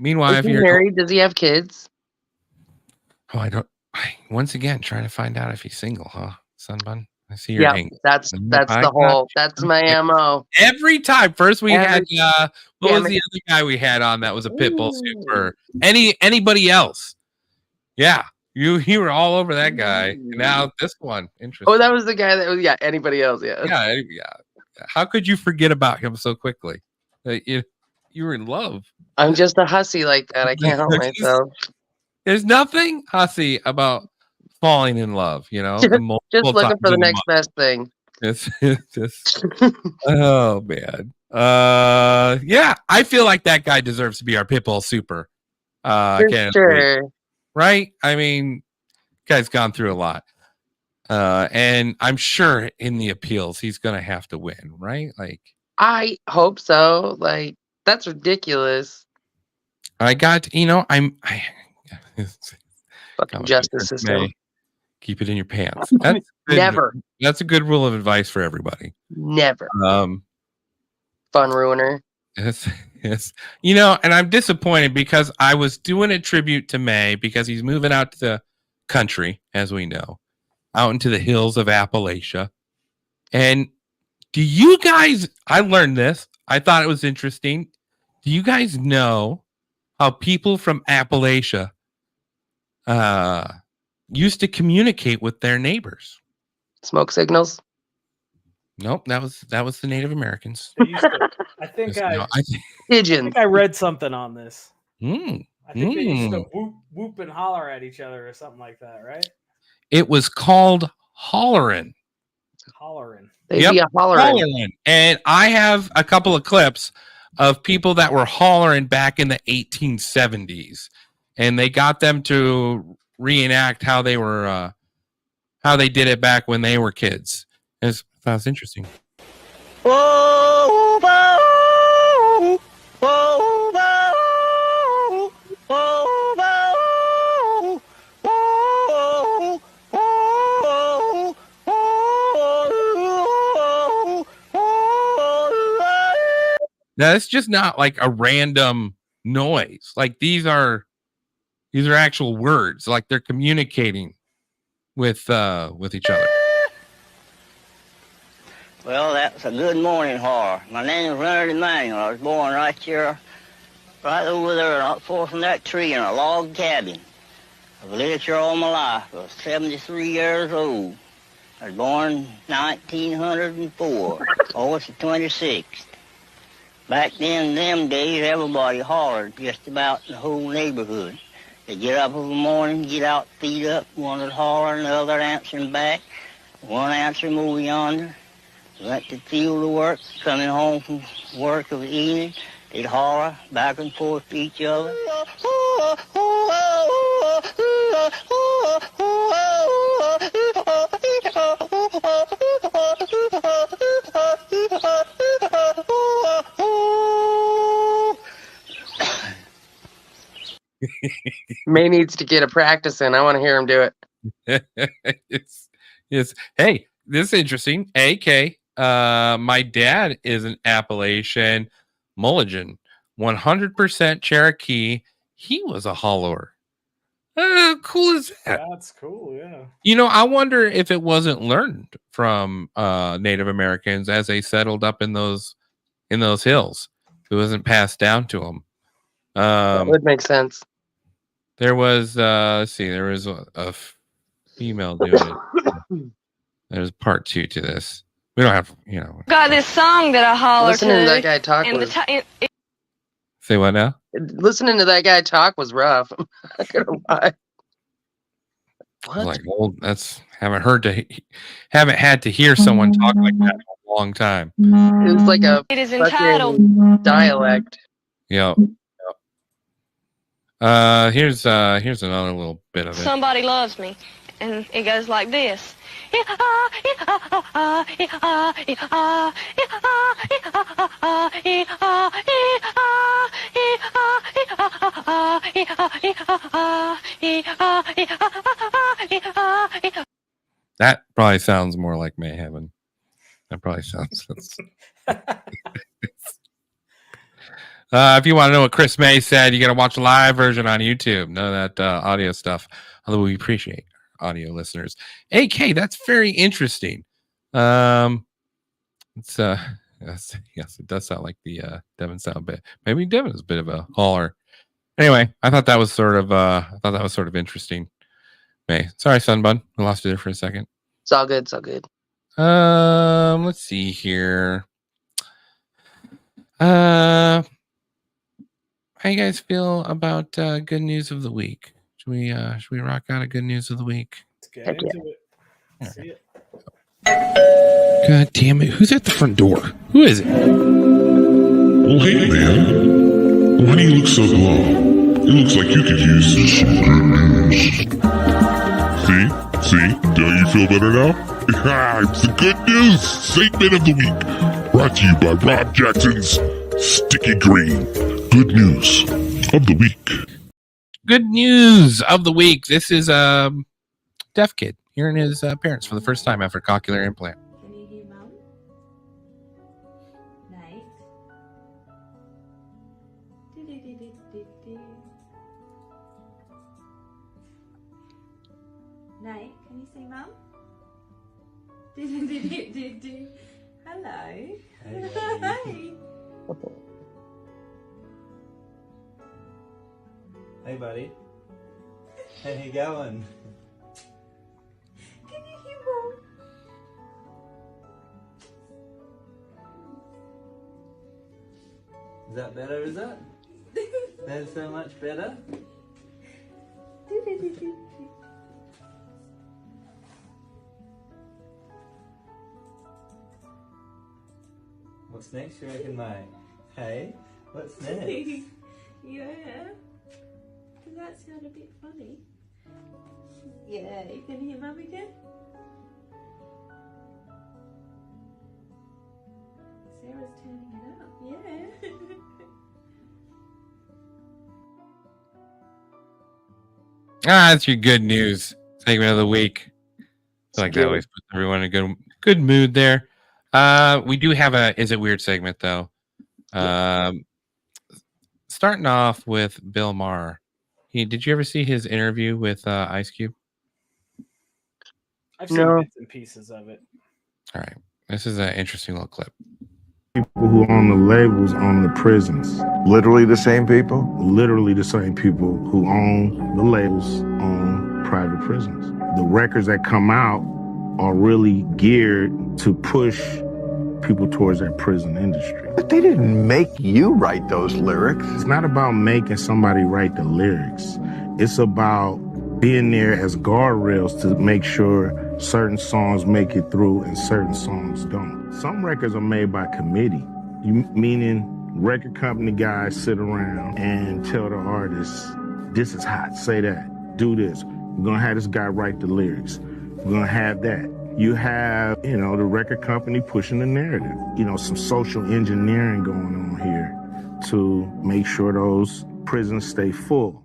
Meanwhile, Is he married? Does he have kids? Oh, once again, trying to find out if he's single, huh? Sunbun? I see your name. That's my MO. Every time. First we had what was the other guy we had on that was a pit bull super? Anybody else? Yeah. You were all over that guy. Now this one. Interesting. Oh, that was the guy that was anybody else, yeah. Yeah. How could you forget about him so quickly? You were in love. I'm just a hussy like that. I can't help myself. There's nothing hussy about falling in love, you know. Just looking for the next best thing. It's just oh man. Yeah, I feel like that guy deserves to be our pitbull super. Sure. Right? I mean, guy's gone through a lot. And I'm sure in the appeals he's gonna have to win, right? Like I hope so. Like, that's ridiculous. I got, you know, fucking justice system. Keep it in your pants. Never. That's a good rule of advice for everybody. Never. Fun ruiner. Yes. You know, and I'm disappointed because I was doing a tribute to May because he's moving out to the country, as we know, out into the hills of Appalachia. And do you guys, I learned this. I thought it was interesting. Do you guys know how people from Appalachia used to communicate with their neighbors? Smoke signals? Nope, that was the Native Americans. I think pigeons. I read something on this. I think they used to whoop and holler at each other or something like that, right? It was called hollerin'. Hollerin'. Hollerin'. And I have a couple of clips of people that were hollering back in the 1870s, and they got them to reenact how they were how they did it back when they were kids. That was interesting. Whoa, whoa, whoa, whoa, whoa, whoa, whoa, Now, it's just not like a random noise. Like these are actual words. Like they're communicating with each other. Well, that's a good morning, horror. My name is Leonard Emanuel. I was born right here, right over there, not far from that tree in a log cabin. I've lived here all my life. I was 73 years old. I was born 1904, August the 26th. Back then, in them days, everybody hollered just about in the whole neighborhood. They'd get up in the morning, get out, feet up, one would holler, and the other answering back. One answering over yonder. Went to the field to work, coming home from work of the evening, they'd holler back and forth to each other. May needs to get a practice in. I want to hear him do it. it's hey, this is interesting. AK, my dad is an Appalachian Mulligan, 100% Cherokee. He was a hollower. Cool as that. That's cool, yeah. You know, I wonder if it wasn't learned from Native Americans as they settled up in those hills. It wasn't passed down to them. That would make sense. There was let's see, there was a female doing it. There's part 2 to this. We don't have, you know. Got this song that I holler Listening to that guy talk and the was- Say what now? Listening to that guy talk was rough. I'm not gonna lie. What? Like, well, that's haven't had to hear someone talk like that in a long time. It was like a It is fucking entitled dialect. Yep. Here's another little bit of it. Somebody Loves Me, and it goes like this. That probably sounds more like May Heaven. That probably sounds. If you want to know what Chris May said, you got to watch the live version on YouTube. None of that audio stuff. Although we appreciate audio listeners. AK, that's very interesting. It's yes, it does sound like the Devin sound bit. Maybe Devin is a bit of a holler. Anyway, I thought that was sort of interesting. May, sorry, Sunbun, I lost you there for a second. It's all good. It's all good. Let's see here. How you guys feel about good news of the week? Should we rock out a good news of the week? Let's get into it. See it. God damn it! Who's at the front door? Who is it? Well, hey, man. Why do you look so glum? It looks like you could use some good news. See? Don't you feel better now? It's the good news segment of the week. Brought to you by Rob Jackson's Sticky Green. Good news of the week. Good news of the week. This is deaf kid hearing his parents for the first time after cochlear implant. Can you hear Mum? Nate? Nate, can you see Mum? Hello. Hey. Hey, buddy. How you going? Can you hear Mum? Is that better, is it? That's so much better? What's next, you reckon, mate? Hey? What's next? Yeah. Does that sound a bit funny? Yeah, you can hear Mum again? Sarah's turning it up. Yeah. That's your good news segment of the week. I feel like that always puts everyone in a good mood there. We do have a Is It Weird segment, though. Starting off with Bill Maher. Did you ever see his interview with Ice Cube? I've seen bits and pieces of it. All right. This is an interesting little clip. People who own the labels own the prisons. Literally the same people? Literally the same people who own the labels own private prisons. The records that come out are really geared to push people towards that prison industry. But they didn't make you write those lyrics. It's not about making somebody write the lyrics. It's about being there as guardrails to make sure certain songs make it through and certain songs don't. Some records are made by committee, meaning record company guys sit around and tell the artists, this is hot, say that, do this. We're gonna have this guy write the lyrics. We're gonna have that. You have, the record company pushing the narrative. Some social engineering going on here to make sure those prisons stay full.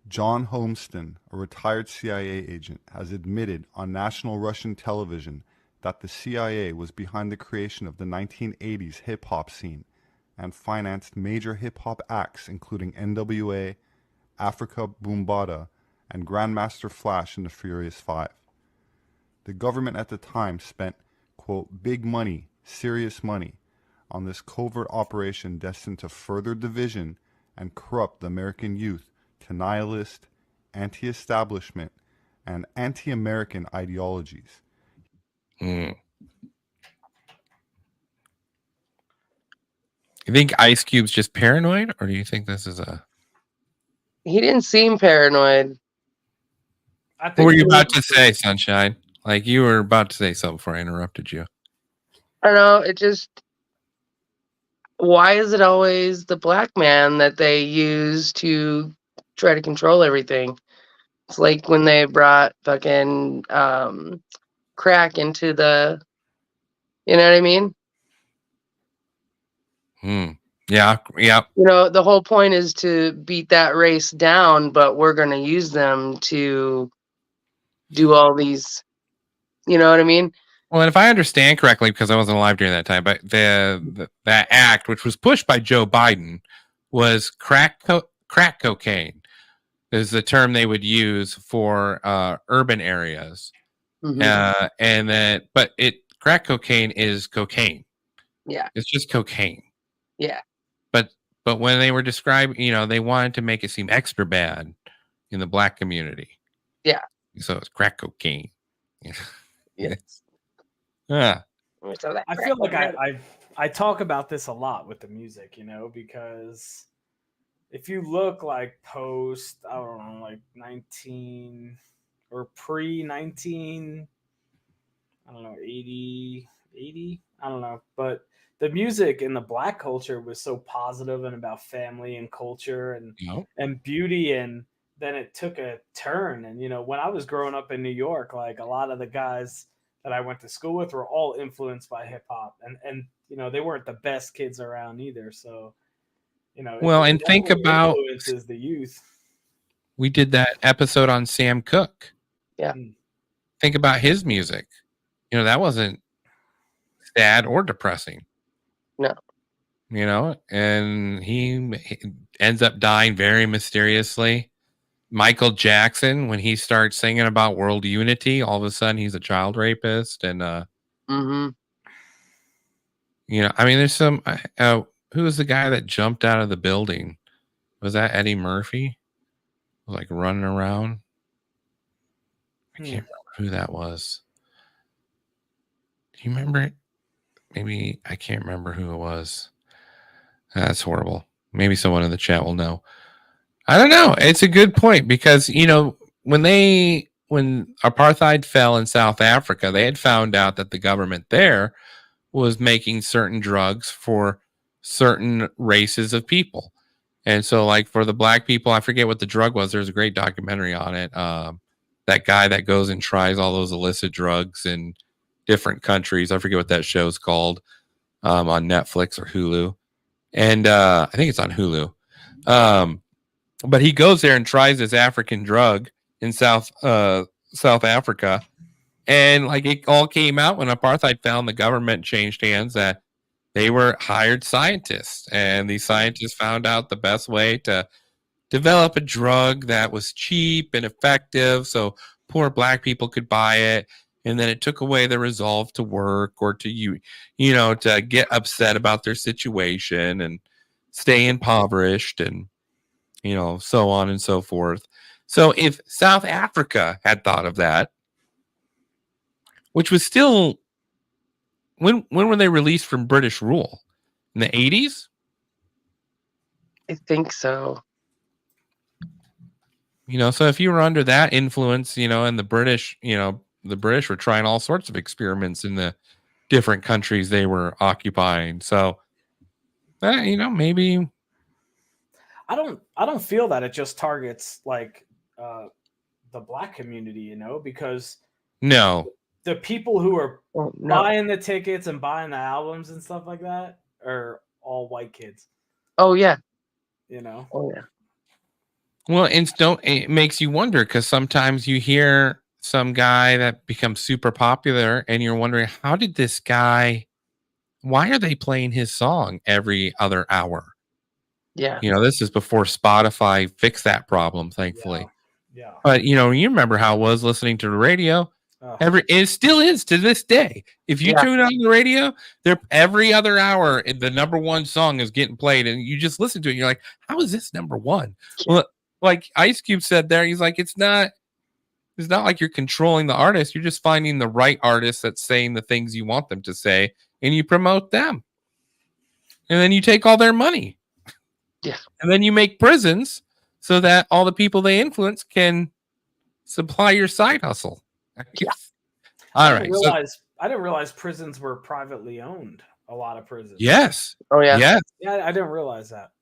John Holmston, a retired CIA agent, has admitted on national Russian television that the CIA was behind the creation of the 1980s hip-hop scene and financed major hip-hop acts including NWA, Afrika Bambaataa, and Grandmaster Flash and the Furious Five. The government at the time spent, quote, big money, serious money, on this covert operation destined to further division and corrupt the American youth to nihilist, anti-establishment, and anti-American ideologies. You think Ice Cube's just paranoid, or do you think this is a... He didn't seem paranoid. What were you about to say, Sunshine? Like, you were about to say something before I interrupted you. I don't know. It just... Why is it always the black man that they use to try to control everything? It's like when they brought fucking crack into the... You know what I mean? Yeah. The whole point is to beat that race down, but we're going to use them to do all these... You know what I mean? Well, and if I understand correctly, because I wasn't alive during that time, but that act, which was pushed by Joe Biden, was crack cocaine is the term they would use for urban areas. But crack cocaine is cocaine. Yeah. It's just cocaine. Yeah. But when they were describing, they wanted to make it seem extra bad in the black community. Yeah. So it's crack cocaine. Yes. Yeah. I feel like I talk about this a lot with the music, because if you look like post, I don't know, like 19 or pre-19, I don't know, 80, I don't know. But the music in the black culture was so positive and about family and culture and beauty, and then it took a turn. And, when I was growing up in New York, like a lot of the guys that I went to school with were all influenced by hip hop, and they weren't the best kids around either. So, and think about influences the youth. We did that episode on Sam Cooke. Yeah. Think about his music. That wasn't sad or depressing. No. And he ends up dying very mysteriously. Michael Jackson, when he starts singing about world unity, all of a sudden he's a child rapist. And, there's some, who was the guy that jumped out of the building? Was that Eddie Murphy? Like running around? I can't remember who that was. Do you remember it? Maybe I can't remember who it was. That's horrible. Maybe someone in the chat will know. I don't know. It's a good point because, when apartheid fell in South Africa, they had found out that the government there was making certain drugs for certain races of people. And so, like, for the black people, I forget what the drug was. There's a great documentary on it. That guy that goes and tries all those illicit drugs in different countries. I forget what that show's called. on Netflix or Hulu. And I think it's on Hulu. But he goes there and tries this African drug in South Africa. And like it all came out when apartheid fell and the government changed hands that they were hired scientists. And these scientists found out the best way to develop a drug that was cheap and effective so poor black people could buy it. And then it took away the resolve to work or to, to get upset about their situation and stay impoverished and, so on and so forth. So if South Africa had thought of that, which was still, when were they released from British rule? In the 80s? I think so. So if you were under that influence, and the British were trying all sorts of experiments in the different countries they were occupying. So, maybe. I don't feel that it just targets like the black community, because no, the people who are buying the tickets and buying the albums and stuff like that are all white kids. Oh yeah. Oh yeah. Well, it makes you wonder because sometimes you hear some guy that becomes super popular and you're wondering, how did this guy, why are they playing his song every other hour? Yeah. This is before Spotify fixed that problem, thankfully. Yeah. But, you remember how it was listening to the radio? It still is to this day. If you tune on the radio, every other hour, the number one song is getting played, and you just listen to it. And you're like, how is this number one? Well, like Ice Cube said there, he's like, it's not like you're controlling the artist. You're just finding the right artist that's saying the things you want them to say, and you promote them. And then you take all their money. Yeah. And then you make prisons so that all the people they influence can supply your side hustle. Yeah. All right. I didn't realize prisons were privately owned. A lot of prisons. Yes. Oh yeah. Yes. Yeah, I didn't realize that.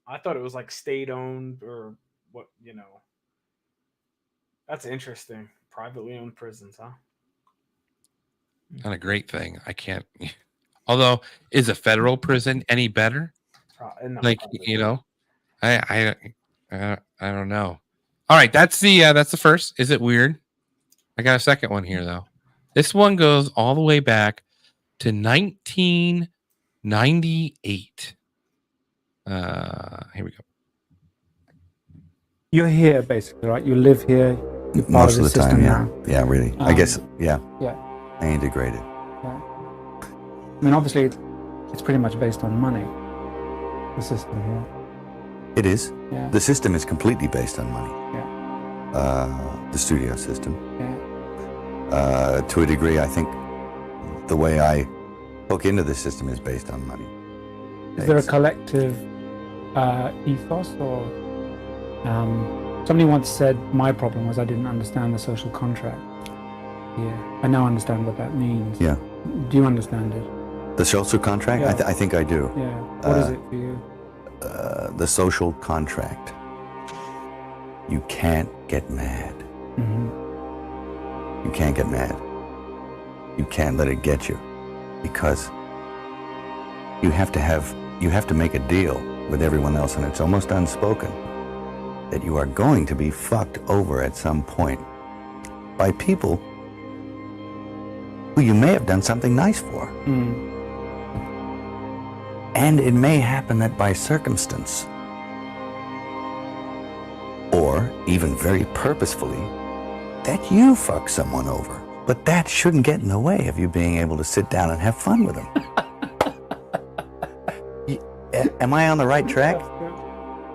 I thought it was like state owned or what, That's interesting. Privately owned prisons, huh? Not a great thing. I can't. Although, is a federal prison any better? No, I don't know. All right, that's the first. Is it weird? I got a second one here though. This one goes all the way back to 1998. Here we go. You're here basically, right? You live here. You're part Most of the system time, yeah. now. Yeah, really. I guess, yeah. Yeah. I integrated. Yeah. I mean, obviously, it's pretty much based on money. The system here. It is. Yeah. The system is completely based on money. Yeah. The studio system. Yeah. To a degree, I think the way I hook into the system is based on money. Is there a collective ethos or somebody once said my problem was I didn't understand the social contract. Yeah, I now understand what that means. Yeah. Do you understand it? The social contract? Yeah. I think I do. Yeah. What is it for you? The social contract. You can't get mad. Mm-hmm. You can't get mad. You can't let it get you, because you have to make a deal with everyone else, and it's almost unspoken that you are going to be fucked over at some point by people who you may have done something nice for. Mm. And it may happen that by circumstance, or even very purposefully, that you fuck someone over. But that shouldn't get in the way of you being able to sit down and have fun with them. Am I on the right track?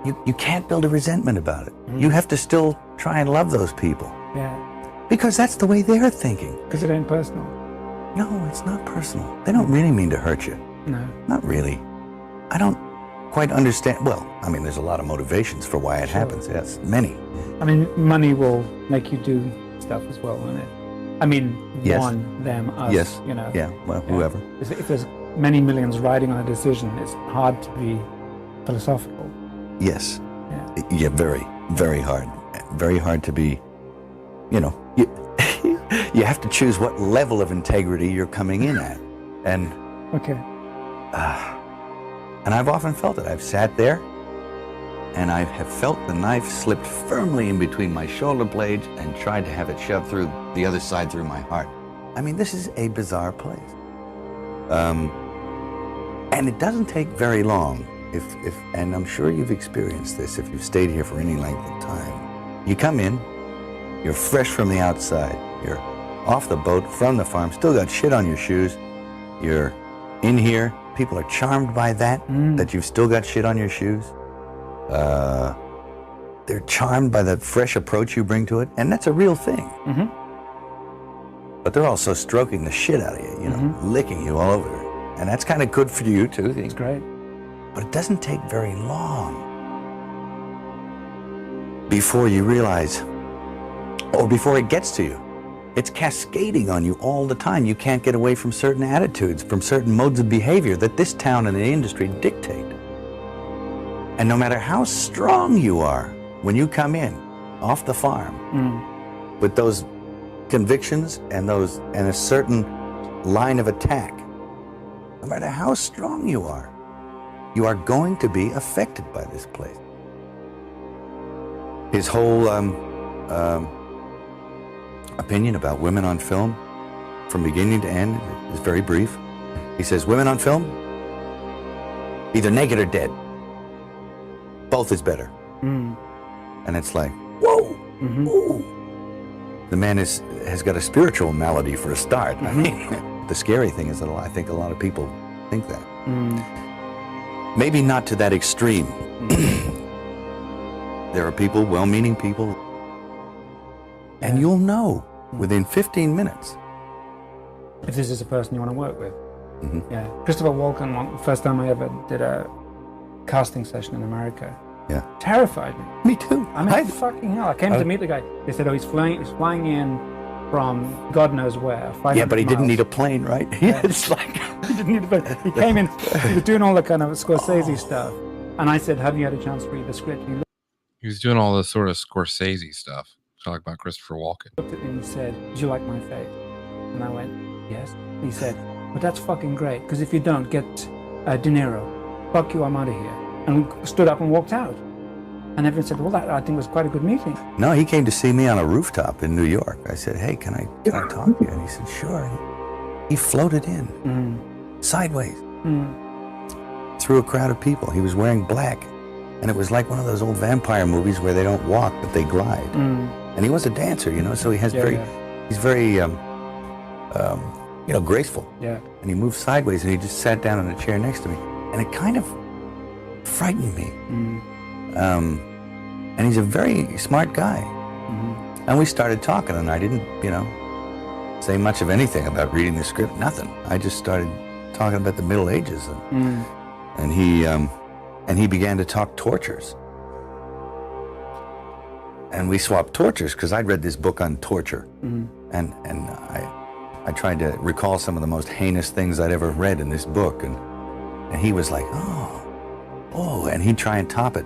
You can't build a resentment about it. Mm-hmm. You have to still try and love those people. Yeah. Because that's the way they're thinking. Because it ain't personal. No, it's not personal. They don't really mean to hurt you. No. Not really. I don't quite understand. Well, I mean, there's a lot of motivations for why it happens. Yes, many. I mean, money will make you do stuff as well, won't it? I mean, Yes. one, them, us, Yes. you know. Yeah, well, whoever. If there's many millions riding on a decision, it's hard to be philosophical. Yes. Yeah. Yeah, very, very hard. Very hard to be, you you have to choose what level of integrity you're coming in at. And Okay. And I've often felt it. I've sat there, and I have felt the knife slipped firmly in between my shoulder blades and tried to have it shoved through the other side through my heart. I mean, this is a bizarre place. And it doesn't take very long, and I'm sure you've experienced this if you've stayed here for any length of time. You come in, you're fresh from the outside, you're off the boat, from the farm, still got shit on your shoes, you're in here, people are charmed by that you've still got shit on your shoes. They're charmed by the fresh approach you bring to it, and that's a real thing. But they're also stroking the shit out of you, you know, licking you all over. And that's kind of good for you, too. It's great. But it doesn't take very long before you realize, or before it gets to you. It's cascading on you all the time. You can't get away from certain attitudes, from certain modes of behavior that this town and the industry dictate. And no matter how strong you are, when you come in off the farm with those convictions and a certain line of attack, no matter how strong you are going to be affected by this place. His whole opinion about women on film, from beginning to end, is very brief. He says, women on film, either naked or dead. Both is better. And it's like, whoa, whoa. The man has got a spiritual malady for a start. I mean, the scary thing is that I think a lot of people think that. Maybe not to that extreme. There are people, well-meaning people, and you'll know within 15 minutes if this is a person you want to work with. Yeah, Christopher Walken, first time I ever did a casting session in America. Yeah, terrified me. Me too. I mean, fucking hell! I came to meet the guy. They said, "Oh, he's flying in from God knows where." Yeah, but he didn't need a plane, right? Yeah. It's like he didn't need a plane. He came in. He was doing all the kind of Scorsese stuff, and I said, "Have you had a chance to read the script?" He was doing all this sort of Scorsese stuff. Talk about Christopher Walken. Looked at me and he said, "Did you like my face?" And I went, "Yes." He said, "But that's fucking great, because if you don't, get De Niro. Fuck you, I'm out of here." And we stood up and walked out. And everyone said, "Well, that I think was quite a good meeting." No, he came to see me on a rooftop in New York. I said, "Hey, can I talk to you?" And he said, "Sure." He floated in, sideways, through a crowd of people. He was wearing black, and it was like one of those old vampire movies where they don't walk, but they glide. And he was a dancer, you know, so he has he's very, graceful. Yeah. And he moved sideways, and he just sat down in a chair next to me, and it kind of frightened me. And he's a very smart guy. And we started talking, and I didn't, say much of anything about reading the script, nothing. I just started talking about the Middle Ages. And he began to talk tortures. And we swapped tortures, because I'd read this book on torture. And I tried to recall some of the most heinous things I'd ever read in this book. And he was like, oh, and he'd try and top it.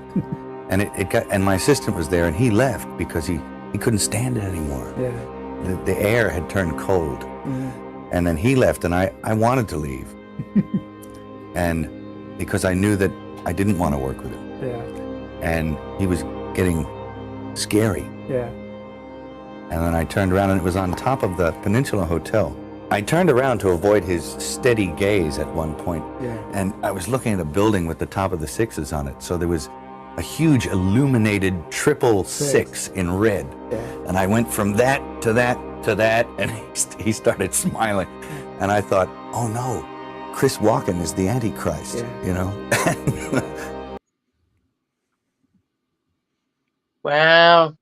And my assistant was there, and he left because he couldn't stand it anymore. Yeah. The air had turned cold. And then he left, and I wanted to leave. And because I knew that I didn't want to work with him. Yeah. And he was getting scary. Yeah. And then I turned around, and it was on top of the Peninsula Hotel. I turned around to avoid his steady gaze at one point. Yeah. And I was looking at a building with the top of the sixes on it. So there was a huge illuminated 666 in red. Yeah. And I went from that to that to that, and he started smiling. And I thought, oh no, Chris Walken is the Antichrist, Wow.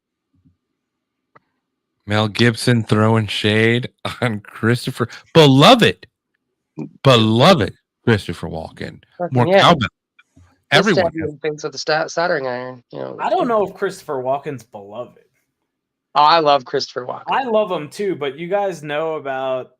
Mel Gibson throwing shade on Christopher. Beloved Christopher Walken. More cowbell. Everyone thinks with the soldering iron. I don't know if Christopher Walken's beloved. Oh, I love Christopher Walken. I love him too, but you guys know about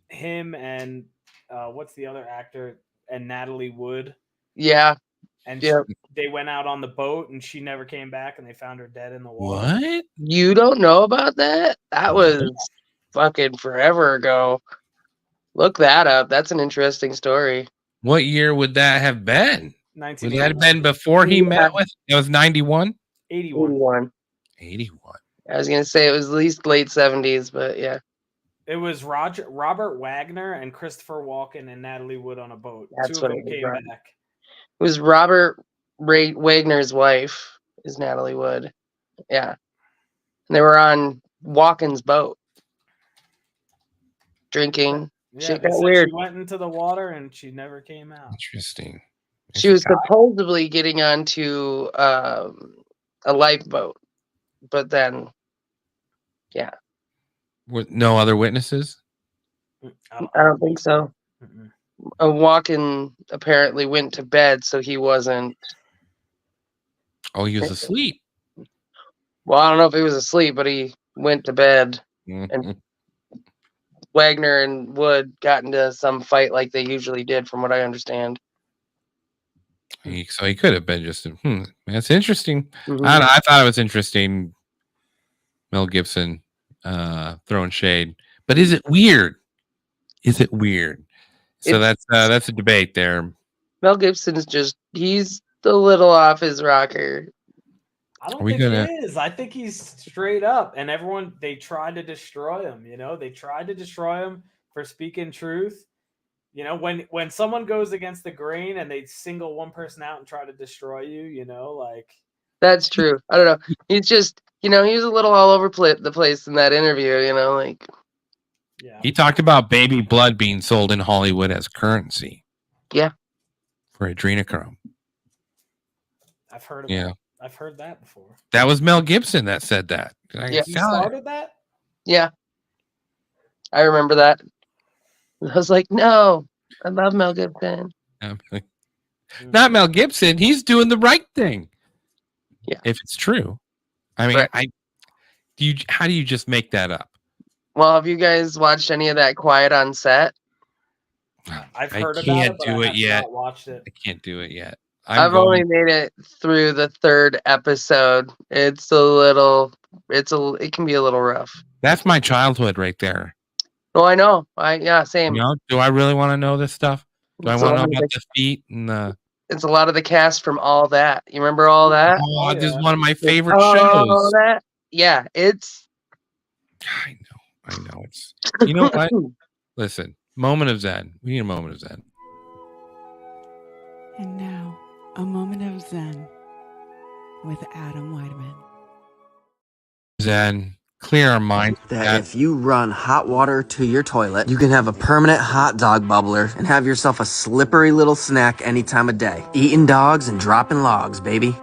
him and what's the other actor, and Natalie Wood? Yeah. And they went out on the boat, and she never came back, and they found her dead in the water. What? You don't know about that? That was fucking forever ago. Look that up. That's an interesting story. What year would that have been? Would that have 1981. been before he met with? It was 91. 81. 81. I was gonna say it was at least late 70s, but yeah. It was Robert Wagner and Christopher Walken and Natalie Wood on a boat. That's Two of what them it was, came right. back. It was Robert Wagner's wife is Natalie Wood. Yeah. And they were on Walken's boat. Drinking. Yeah, Shit they got said weird. she went into the water and she never came out. Interesting. She was supposedly getting onto a lifeboat, but then, yeah, With no other witnesses? I don't think so. Walken apparently went to bed, so he wasn't. Oh, he was asleep. Well, I don't know if he was asleep, but he went to bed, and Wagner and Wood got into some fight like they usually did, from what I understand. So he could have been just. That's interesting. Mhm. I thought it was interesting. Mel Gibson throwing shade, but is it weird? Is it weird? So that's a debate there. Mel Gibson's he's a little off his rocker. I don't think he is. I think he's straight up, and they tried to destroy him. They tried to destroy him for speaking truth. When someone goes against the grain and they single one person out and try to destroy you, like That's true. I don't know. He's just, he was a little all over the place in that interview. Like. Yeah. He talked about baby blood being sold in Hollywood as currency. Yeah. For adrenochrome. I've heard. I've heard that before. That was Mel Gibson that said that. Yeah. He started that? Yeah. I remember that. I was like, no, I love Mel Gibson. Not Mel Gibson. He's doing the right thing. Yeah. If it's true. I mean, how do you just make that up? Well, have you guys watched any of that Quiet on Set? I've heard I can't about it, but do I it have yet. not watched it. I can't do it yet. I've only made it through the 3rd episode. It can be a little rough. That's my childhood right there. Oh, I know. Same. Do I really want to know this stuff? Do I want to know about the feet and the? It's a lot of the cast from All That. You remember All That? Oh, this is one of my favorite All shows. That? Yeah, it's. I know. It's. You know what? Listen, moment of Zen. We need a moment of Zen. And now, a moment of Zen with Adam Weideman. Zen. Clear our mind. That if you run hot water to your toilet, you can have a permanent hot dog bubbler and have yourself a slippery little snack any time of day. Eating dogs and dropping logs, baby.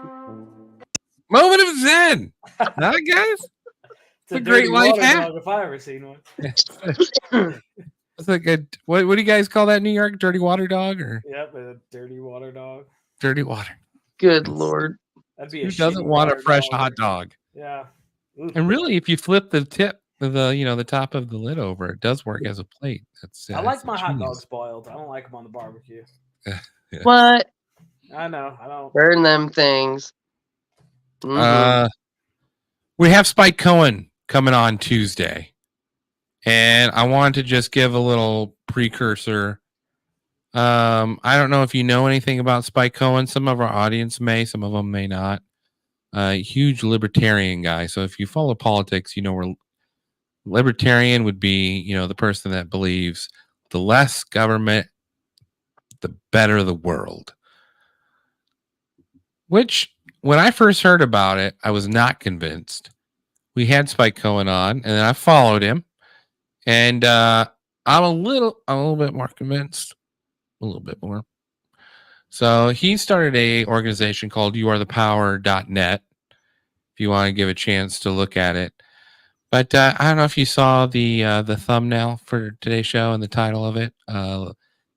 Moment of Zen. Huh, guys? It's a great dirty life water hack. dog if I ever seen one. It's like what do you guys call that in New York? Dirty water dog or Yep, a dirty water dog. dirty water? Good Lord. That'd be Who a doesn't shitty want a water fresh dog. hot dog? Yeah. And really, if you flip the tip of the top of the lid over, it does work as a plate. That's I like it's my hot genius. dogs boiled. I don't like them on the barbecue. Yeah. What? I know. I don't. Burn them things. We have Spike Cohen coming on Tuesday, and I wanted to just give a little precursor. I don't know if you know anything about Spike Cohen. Some of our audience may, some of them may not. Huge libertarian guy. So if you follow politics, where libertarian would be, the person that believes the less government, the better the world. Which, when I first heard about it, I was not convinced. We had Spike Cohen on, and then I followed him, and I'm a little bit more convinced, a little bit more. So he started a organization called youarethepower.net. If you want to give a chance to look at it, but I don't know if you saw the thumbnail for today's show and the title of it,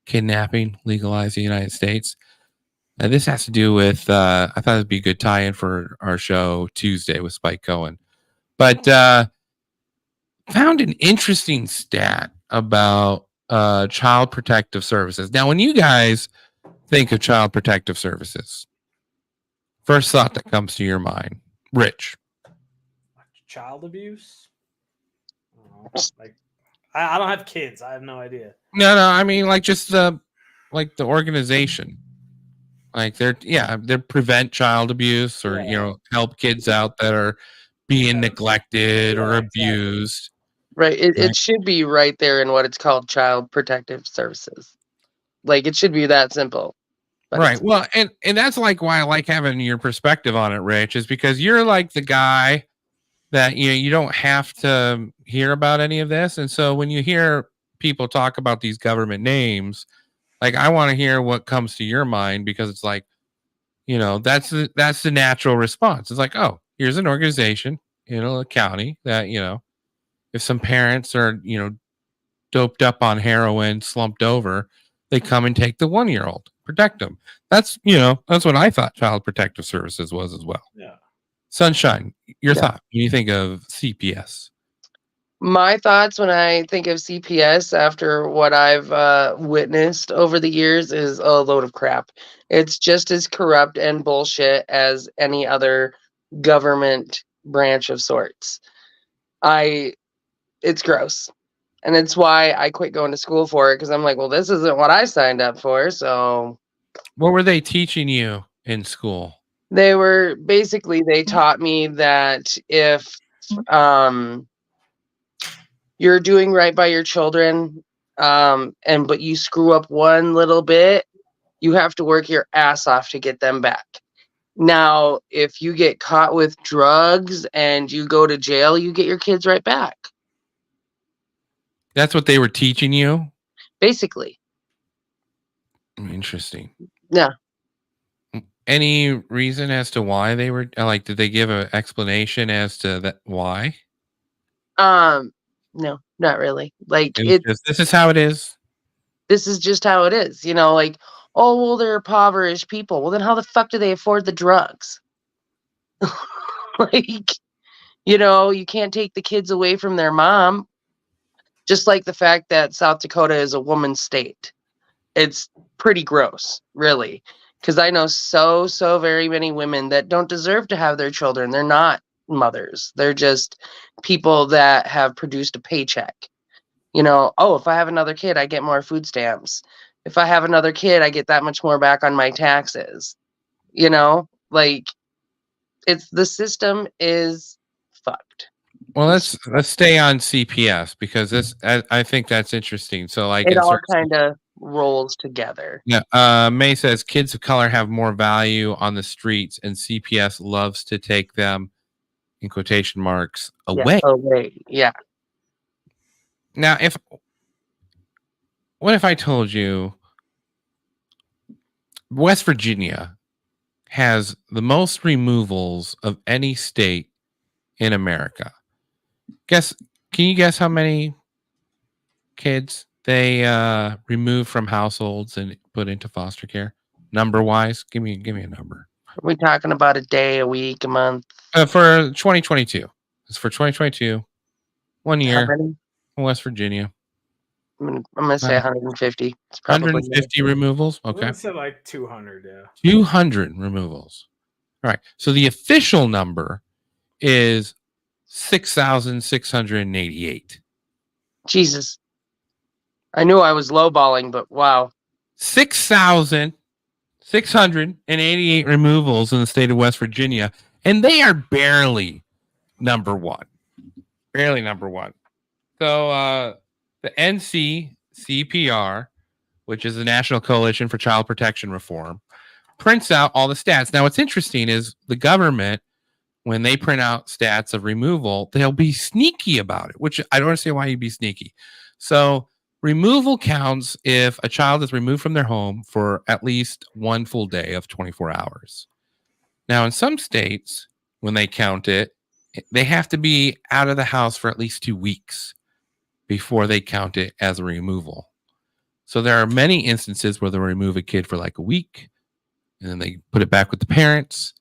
"Kidnapping Legalized in the United States." This has to do with. I thought it'd be a good tie-in for our show Tuesday with Spike Cohen, but found an interesting stat about Child Protective Services. Now, when you guys think of Child Protective Services, first thought that comes to your mind, Rich. Child abuse? I don't know. I don't have kids. I have no idea. No, I mean like just the like the organization. Like they're prevent child abuse or help kids out that are being neglected or abused. Right. It should be right there in what it's called, Child Protective Services. Like it should be that simple. Right. Well, and that's like why I like having your perspective on it, Rich, is because you're like the guy that you don't have to hear about any of this. And so when you hear people talk about these government names, like I want to hear what comes to your mind, because it's like, that's the natural response. It's like, oh, here's an organization in a county that, if some parents are, doped up on heroin, slumped over, they come and take the 1-year-old, protect them. That's what I thought Child Protective Services was as well. Yeah. Sunshine, your thought when you think of CPS? My thoughts when I think of CPS after what I've witnessed over the years is a load of crap. It's just as corrupt and bullshit as any other government branch of sorts. It's gross. And it's why I quit going to school for it, because I'm like, well, this isn't what I signed up for. So what were they teaching you in school? They taught me that if you're doing right by your children, but you screw up one little bit, you have to work your ass off to get them back. Now, if you get caught with drugs and you go to jail, you get your kids right back. That's what they were teaching you? Basically. Interesting. Yeah. Any reason as to why they were like, did they give an explanation as to that why? No, not really. Like this is how it is. This is just how it is. Like, oh, well, they're impoverished people. Well, then how the fuck do they afford the drugs? Like, you can't take the kids away from their mom. Just like the fact that South Dakota is a woman's state. It's pretty gross, really. Because I know so very many women that don't deserve to have their children. They're not mothers. They're just people that have produced a paycheck. Oh, if I have another kid, I get more food stamps. If I have another kid, I get that much more back on my taxes. Like the system is fucked. Well, let's stay on CPS because I think that's interesting. So like it all kind of rolls together. Yeah. May says kids of color have more value on the streets, and CPS loves to take them, in quotation marks, away. Yeah, away. Yeah. Now, what if I told you West Virginia has the most removals of any state in America? Can you guess how many kids they remove from households and put into foster care? Number wise, give me a number. Are we talking about a day, a week, a month? For 2022. It's for 2022. 1 year. West Virginia. I'm gonna say 150. It's probably 150 removals. Okay. I'm gonna say like 200. Yeah. 200 removals. All right. So the official number is 6,688. Jesus. I knew I was lowballing, but wow. 6,688 removals in the state of West Virginia, and they are barely number one. Barely number one. So the NCCPR, which is the National Coalition for Child Protection Reform, prints out all the stats. Now, what's interesting is the government, when they print out stats of removal, they'll be sneaky about it, which I don't understand why you'd be sneaky. So removal counts if a child is removed from their home for at least one full day of 24 hours. Now, in some states, when they count it, they have to be out of the house for at least 2 weeks before they count it as a removal. So there are many instances where they'll remove a kid for like a week, and then they put it back with the parents,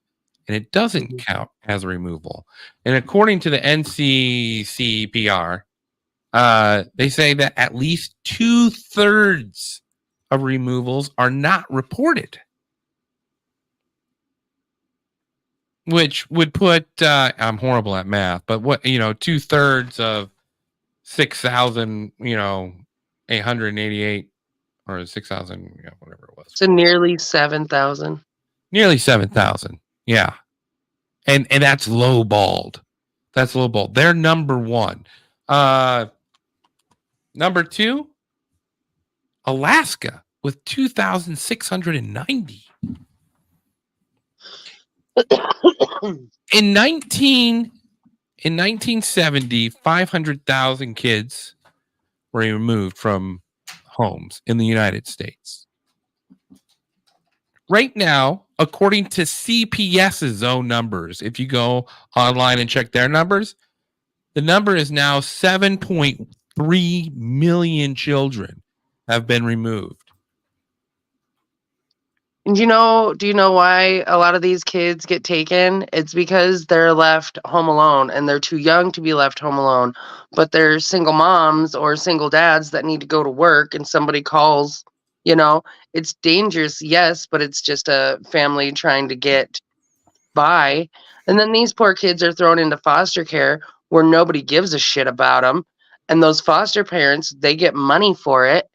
and it doesn't count as a removal. And according to the NCCPR, they say that at least 2/3 of removals are not reported, which would put I'm horrible at math, but 2/3 of 6,888 or 6,000, whatever it was. So nearly 7,000. Nearly 7,000. Yeah. And that's lowballed. That's lowballed. They're number one. Number two, Alaska with 2,690. In 1970, 500,000 kids were removed from homes in the United States. Right now, according to CPS's own numbers, if you go online and check their numbers, the number is now 7.3 million children have been removed. And do you know why a lot of these kids get taken? It's because they're left home alone and they're too young to be left home alone. But they're single moms or single dads that need to go to work and somebody calls, it's dangerous, yes, but it's just a family trying to get by. And then these poor kids are thrown into foster care where nobody gives a shit about them. And those foster parents, they get money for it.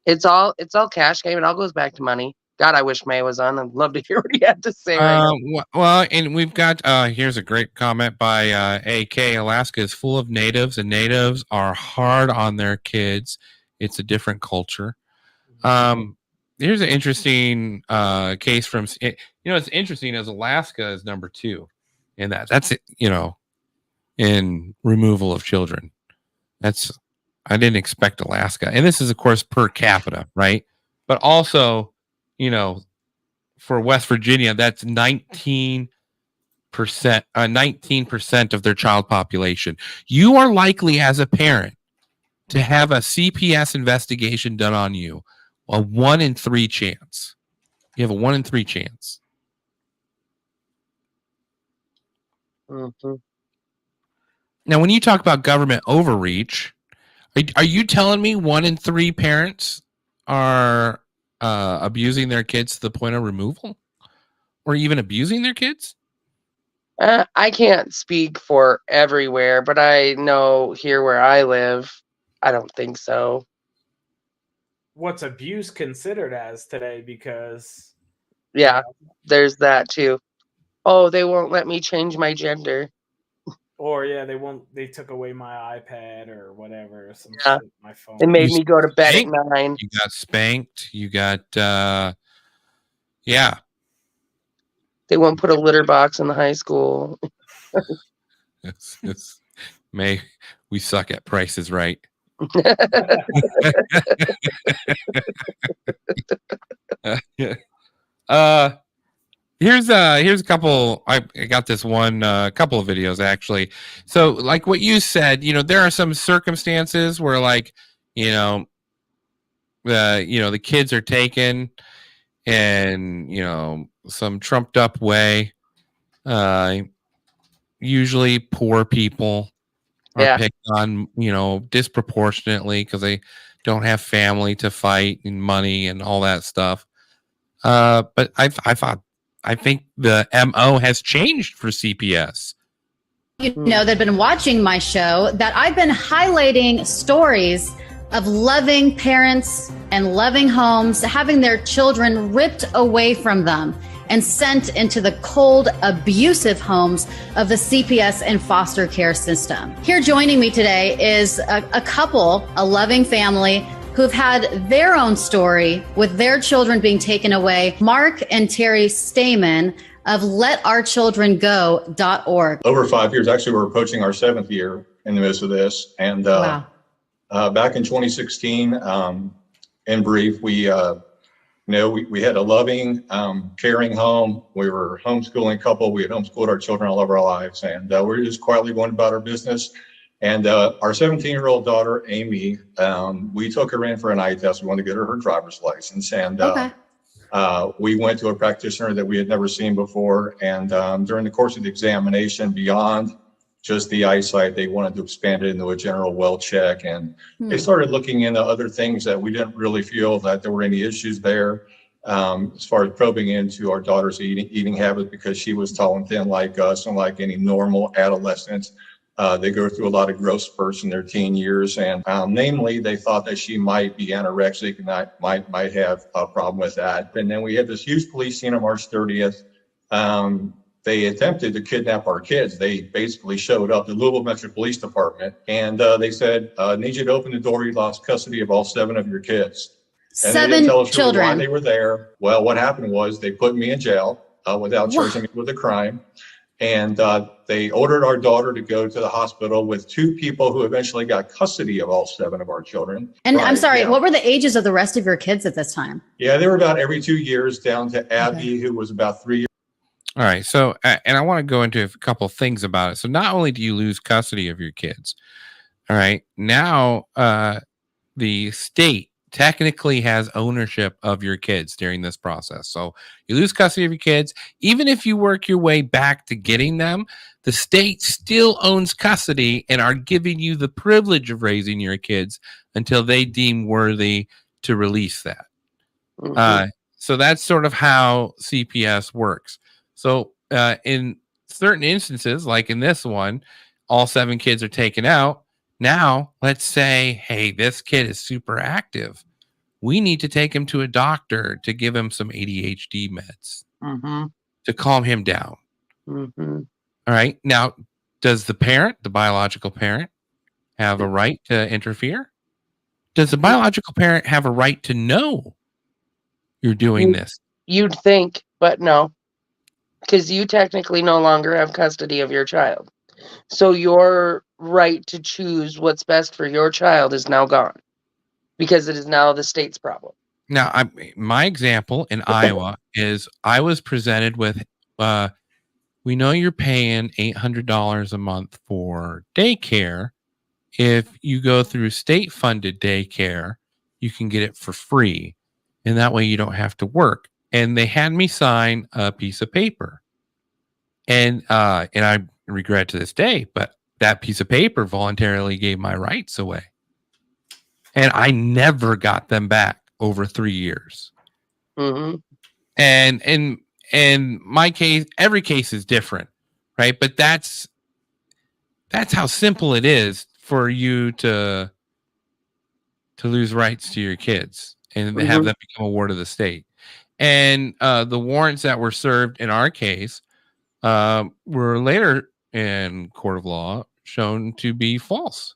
It's all cash game. It all goes back to money. God, I wish May was on. I'd love to hear what he had to say right now. Well, and we've got, here's a great comment by AK. Alaska is full of natives, and natives are hard on their kids. It's a different culture. Here's an interesting case from, it's interesting as Alaska is number 2 in that. That's, in removal of children. I didn't expect Alaska. And this is, of course, per capita, right? But also, for West Virginia, that's 19% of their child population. You are likely, as a parent, to have a CPS investigation done on you. A 1 in 3 chance. You have a 1 in 3 chance. Mm-hmm. Now, when you talk about government overreach, are you telling me 1 in 3 parents are abusing their kids to the point of removal, or even abusing their kids? I can't speak for everywhere, but I know here where I live, I don't think so. What's abuse considered as today? Because there's that too. Oh, they won't let me change my gender. Or they took away my iPad or whatever. Shit, my phone. It made me go to bed at 9. You got spanked. You got They won't put a litter box in the high school. May we suck at Prices Right. Here's a couple. I got this one couple of videos actually. So like what you said, there are some circumstances where the kids are taken and some trumped up way. Usually poor people are picked on, disproportionately because they don't have family to fight and money and all that stuff. But I think the MO has changed for CPS. They've been watching my show, that I've been highlighting stories of loving parents and loving homes having their children ripped away from them and sent into the cold, abusive homes of the CPS and foster care system. Here joining me today is a couple, a loving family, who've had their own story with their children being taken away. Mark and Terry Stamen of LetOurChildrenGo.org. Over 5 years, actually, we're approaching our 7th year in the midst of this. And back in 2016, in brief, we had a loving, caring home. We were a homeschooling couple. We had homeschooled our children all of our lives. And we were just quietly going about our business. And our 17-year-old daughter, Amy, we took her in for an eye test. We wanted to get her driver's license. And we went to a practitioner that we had never seen before. And during the course of the examination, beyond just the eyesight, they wanted to expand it into a general well check. And they started looking into other things that we didn't really feel that there were any issues there, as far as probing into our daughter's eating habits, because she was tall and thin like us and like any normal adolescent. They go through a lot of growth spurts in their teen years, and namely, they thought that she might be anorexic and might have a problem with that. And then we had this huge police scene on March 30th. They attempted to kidnap our kids. They basically showed up, the Louisville Metro Police Department, and they said, need you to open the door. You lost custody of all 7 of your kids. And they didn't tell us really children. why they were there. Well, what happened was they put me in jail without charging me with a crime. And they ordered our daughter to go to the hospital with 2 people who eventually got custody of all 7 of our children. And I'm sorry, yeah. what were the ages of the rest of your kids at this time? Yeah, they were about every 2 years, down to Abby, who was about 3 years. All right. So, and I want to go into a couple things about it. So not only do you lose custody of your kids, all right, now the state technically has ownership of your kids during this process. So you lose custody of your kids. Even if you work your way back to getting them, the state still owns custody and are giving you the privilege of raising your kids until they deem worthy to release that. So that's sort of how CPS works. So in certain instances, like in this one, all 7 kids are taken out. Now, let's say, hey, this kid is super active. We need to take him to a doctor to give him some ADHD meds to calm him down. All right. Now, does the parent, the biological parent, have a right to interfere? Does the biological parent have a right to know you're doing this? You'd think, but no. Because you technically no longer have custody of your child. So your right to choose what's best for your child is now gone. Because it is now the state's problem. Now, my example in Iowa is I was presented with, we know you're paying $800 a month for daycare. If you go through state-funded daycare, you can get it for free. And that way you don't have to work. And they had me sign a piece of paper. And I regret to this day, but that piece of paper voluntarily gave my rights away. And I never got them back over 3 years. And in my case, every case is different, right? But that's how simple it is for you to lose rights to your kids and have them become a ward of the state. And the warrants that were served in our case were later in court of law shown to be false.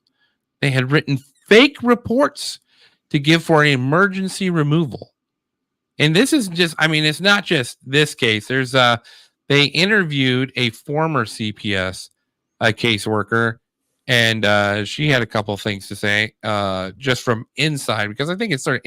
They had written fake reports to give for an emergency removal. And this is just, I mean, it's not just this case. There's they interviewed a former CPS caseworker, and she had a couple of things to say just from inside, because I think it's sort of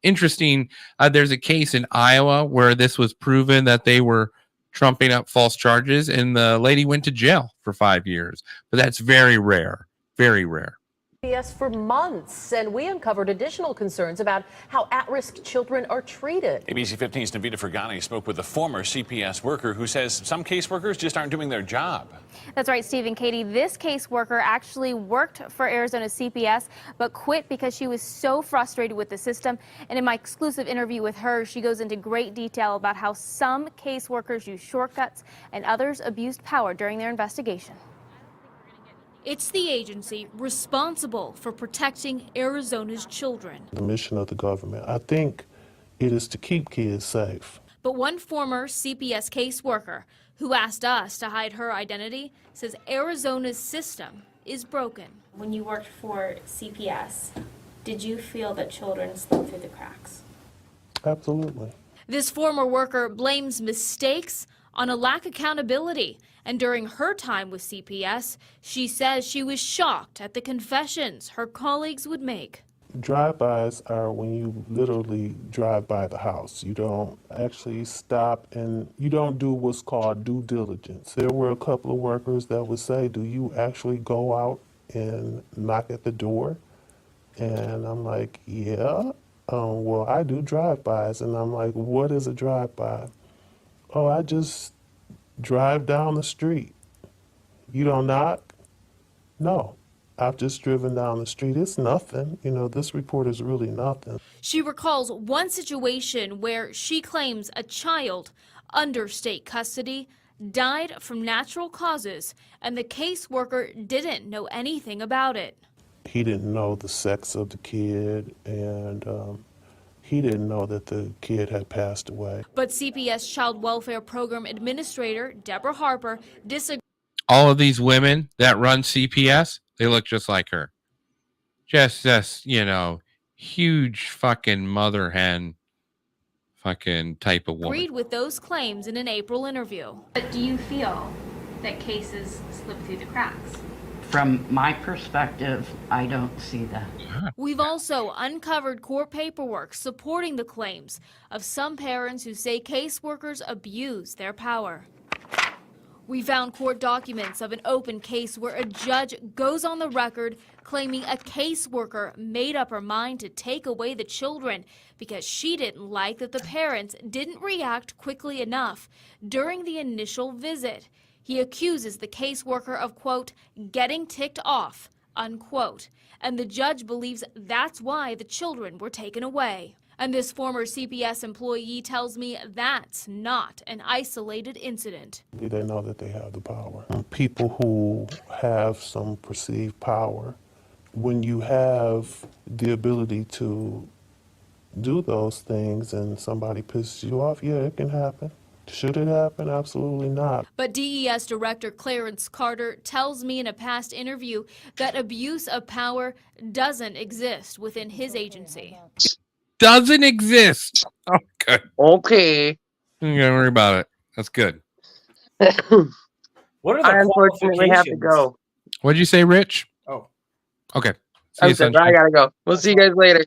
interesting. There's a case in Iowa where this was proven that they were trumping up false charges, and the lady went to jail for 5 years. But that's very rare, very rare. CPS for months, and we uncovered additional concerns about how at-risk children are treated. ABC 15's Navita Fergani spoke with a former CPS worker who says some caseworkers just aren't doing their job. That's right, Steve and Katie. This caseworker actually worked for Arizona CPS, but quit because she was so frustrated with the system. And in my exclusive interview with her, she goes into great detail about how some caseworkers use shortcuts and others abused power during their investigation. It's the agency responsible for protecting Arizona's children. The mission of the government, I think, it is to keep kids safe. But one former CPS caseworker who asked us to hide her identity says Arizona's system is broken. When you worked for CPS, did you feel that children slipped through the cracks? Absolutely. This former worker blames mistakes on a lack of accountability. And during her time with CPS, she says she was shocked at the confessions her colleagues would make. Drive-bys are when you literally drive by the house. You don't actually stop, and you don't do what's called due diligence. There were a couple of workers that would say, do you actually go out and knock at the door? And I'm like, yeah. Well, I do drive-bys. And I'm like, what is a drive-by? Oh, I just drive down the street. You don't knock? No. I've just driven down the street. It's nothing. You know, this report is really nothing. She recalls one situation where she claims a child under state custody died from natural causes, and the caseworker didn't know anything about it. He didn't know the sex of the kid, and he didn't know that the kid had passed away. But CPS Child Welfare Program Administrator Deborah Harper disagreed. All of these women that run CPS, they look just like her. Just this, huge fucking mother hen fucking type of woman. Agreed with those claims in an April interview. But do you feel that cases slip through the cracks? From my perspective, I don't see that. We've also uncovered court paperwork supporting the claims of some parents who say caseworkers abuse their power. We found court documents of an open case where a judge goes on the record claiming a caseworker made up her mind to take away the children because she didn't like that the parents didn't react quickly enough during the initial visit. He accuses the caseworker of, quote, getting ticked off, unquote, and the judge believes that's why the children were taken away. And this former CPS employee tells me that's not an isolated incident. They know that they have the power. People who have some perceived power, when you have the ability to do those things and somebody pisses you off, yeah, it can happen. Should it happen? Absolutely not. But DES Director Clarence Carter tells me in a past interview that abuse of power doesn't exist within his agency. Doesn't exist. Oh, good. Okay. Don't worry about it. That's good. What are the I unfortunately have to qualifications? go. What'd you say, Rich? Oh. Okay. See I'm you, sorry, Sunshine. I gotta go. We'll see you guys later.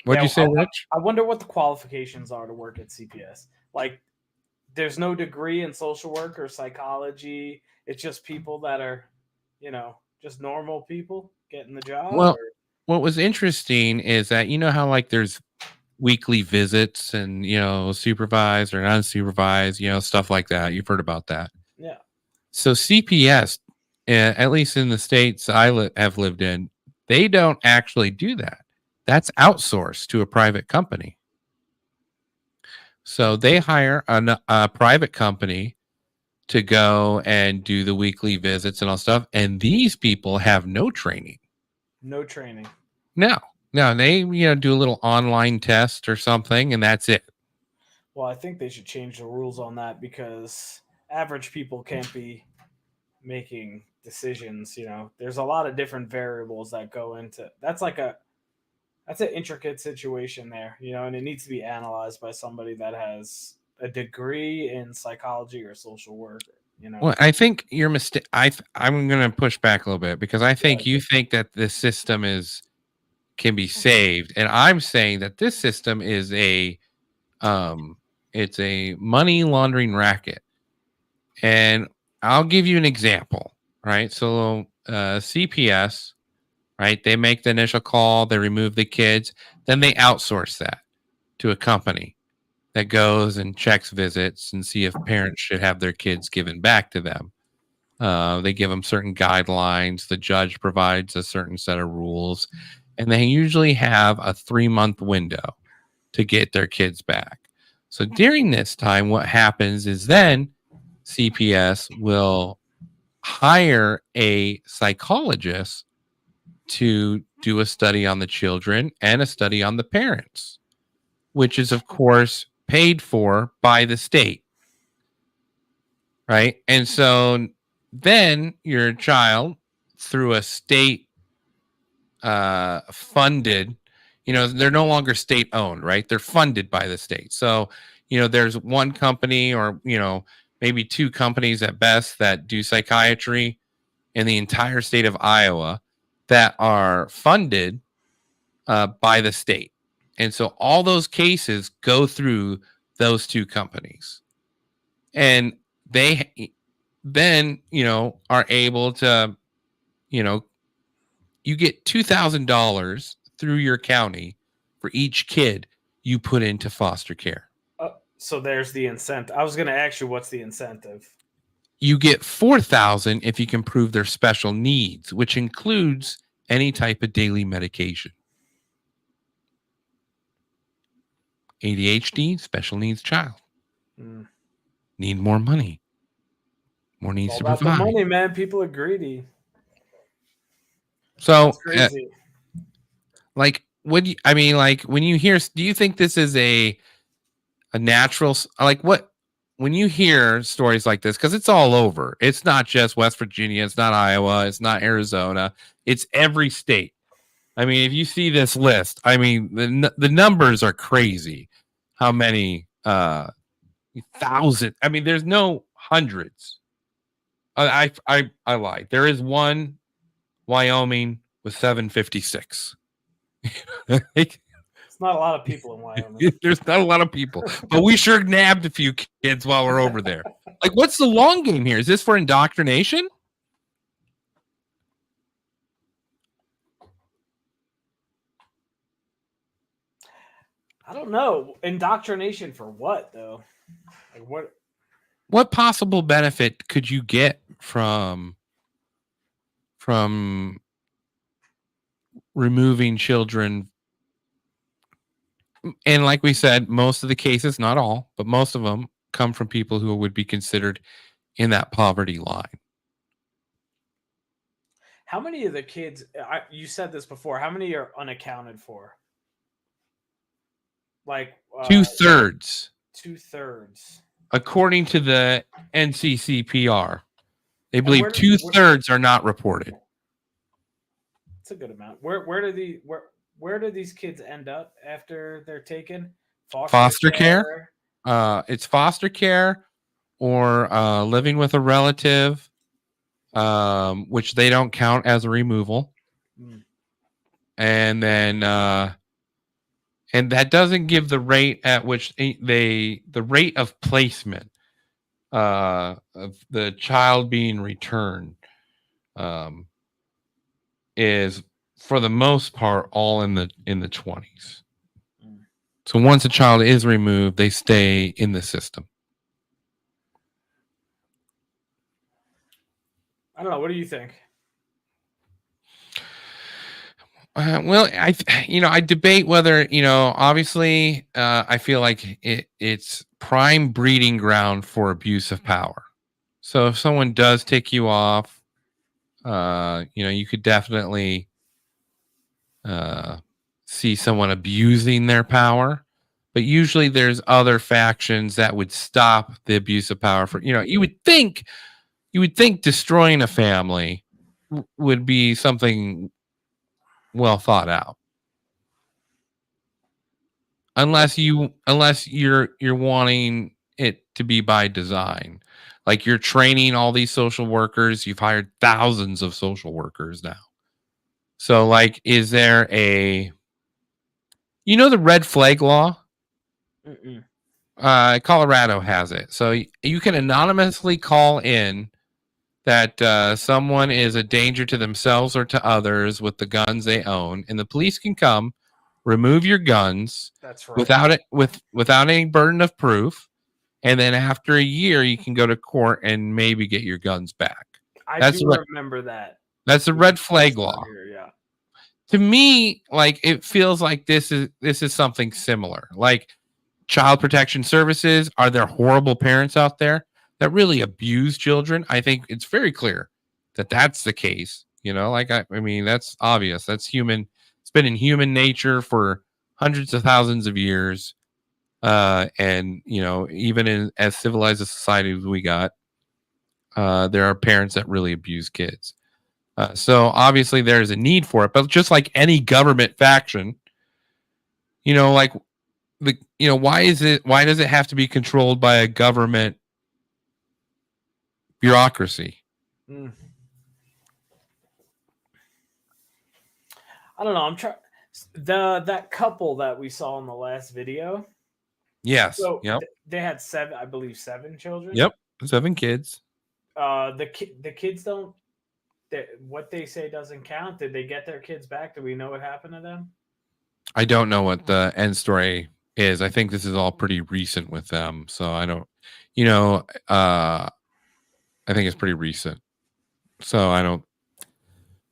What'd you say, I, Rich? I wonder what the qualifications are to work at CPS. Like, there's no degree in social work or psychology. It's just people that are, just normal people getting the job. Well, or- what was interesting is that how like there's weekly visits and supervised or unsupervised, stuff like that. You've heard about that. Yeah. So CPS, at least in the states I have lived in, they don't actually do that. That's outsourced to a private company. So they hire a private company to go and do the weekly visits and all stuff. And these people have no training. No training. No, they do a little online test or something, and that's it. Well, I think they should change the rules on that because average people can't be making decisions. There's a lot of different variables that go into. That's an intricate situation there, and it needs to be analyzed by somebody that has a degree in psychology or social work. Well, I think your mistake. I'm going to push back a little bit because I think you think that this system can be saved, and I'm saying that this system is it's a money laundering racket. And I'll give you an example, right? So CPS, right? They make the initial call, they remove the kids, then they outsource that to a company that goes and checks visits and see if parents should have their kids given back to them. They give them certain guidelines. The judge provides a certain set of rules, and they usually have a 3-month window to get their kids back. So during this time, what happens is then CPS will hire a psychologist to do a study on the children and a study on the parents, which is, of course, paid for by the state. Right? And so then your child, through a state funded, they're no longer state owned, right? They're funded by the state. So, there's one company or, maybe 2 companies at best that do psychiatry in the entire state of Iowa that are funded by the state. And so all those cases go through those 2 companies. And they then, are able to, you get $2,000 through your county for each kid you put into foster care. So there's the incentive. I was going to ask you, what's the incentive? You get $4,000 if you can prove their special needs, which includes any type of daily medication. ADHD, special needs child. need more money. More needs All to about the provide. money, man. People are greedy. So, It's crazy. like, what do you, I mean, like, when you hear, do you think this is a natural, like, what, when you hear stories like this, because it's all over, it's not just West Virginia, it's not Iowa, it's not Arizona, it's every state. I mean, if you see this list, I mean, the numbers are crazy. How many thousand? I mean, there's no hundreds. I lied. There is one, Wyoming, with 756. It's not a lot of people in Wyoming. There's not a lot of people, but we sure nabbed a few kids while we're over there. Like, what's the long game here? Is this for indoctrination? I don't know. Indoctrination for what, though? Like, What possible benefit could you get from removing children? And like we said, most of the cases, not all, but most of them come from people who would be considered in that poverty line. How many of the kids, you said this before, how many are unaccounted for? Like 2/3. 2/3. According to the NCCPR, they believe 2/3 are not reported. It's a good amount. Where do these kids end up after they're taken? Foster care. It's foster care or living with a relative, which they don't count as a removal. And then and that doesn't give the rate at which the rate of placement of the child being returned is, for the most part, all in the 20s. So once a child is removed, they stay in the system. I don't know. What do you think? Well, I debate whether, obviously, I feel like it's prime breeding ground for abuse of power. So if someone does take you off, you could definitely see someone abusing their power, but usually there's other factions that would stop the abuse of power. For you would think destroying a family would be something well thought out, unless you're wanting it to be by design. Like, you're training all these social workers. You've hired thousands of social workers now. So, like, is there the red flag law? Colorado has it. So you can anonymously call in that someone is a danger to themselves or to others with the guns they own, and the police can come, remove your guns. That's right. without any burden of proof, and then after a year, you can go to court and maybe get your guns back. I do remember that. That's a red flag law. Yeah. To me, like, it feels like this is something similar. Like, Child Protection Services, are there horrible parents out there that really abuse children? I think it's very clear that that's the case. I mean, that's obvious. That's human. It's been in human nature for hundreds of thousands of years. And, even in as civilized a society as we got, there are parents that really abuse kids. So obviously there's a need for it, but just like any government faction, why does it have to be controlled by a government bureaucracy? I don't know. I'm trying that couple that we saw in the last video. Yes. So Yep. They had 7 children. Yep. 7 kids. The kids don't. What they say doesn't count. Did they get their kids back? Do we know what happened to them? I don't know what the end story is. I think this is all pretty recent with them. So I don't, I think it's pretty recent. So I don't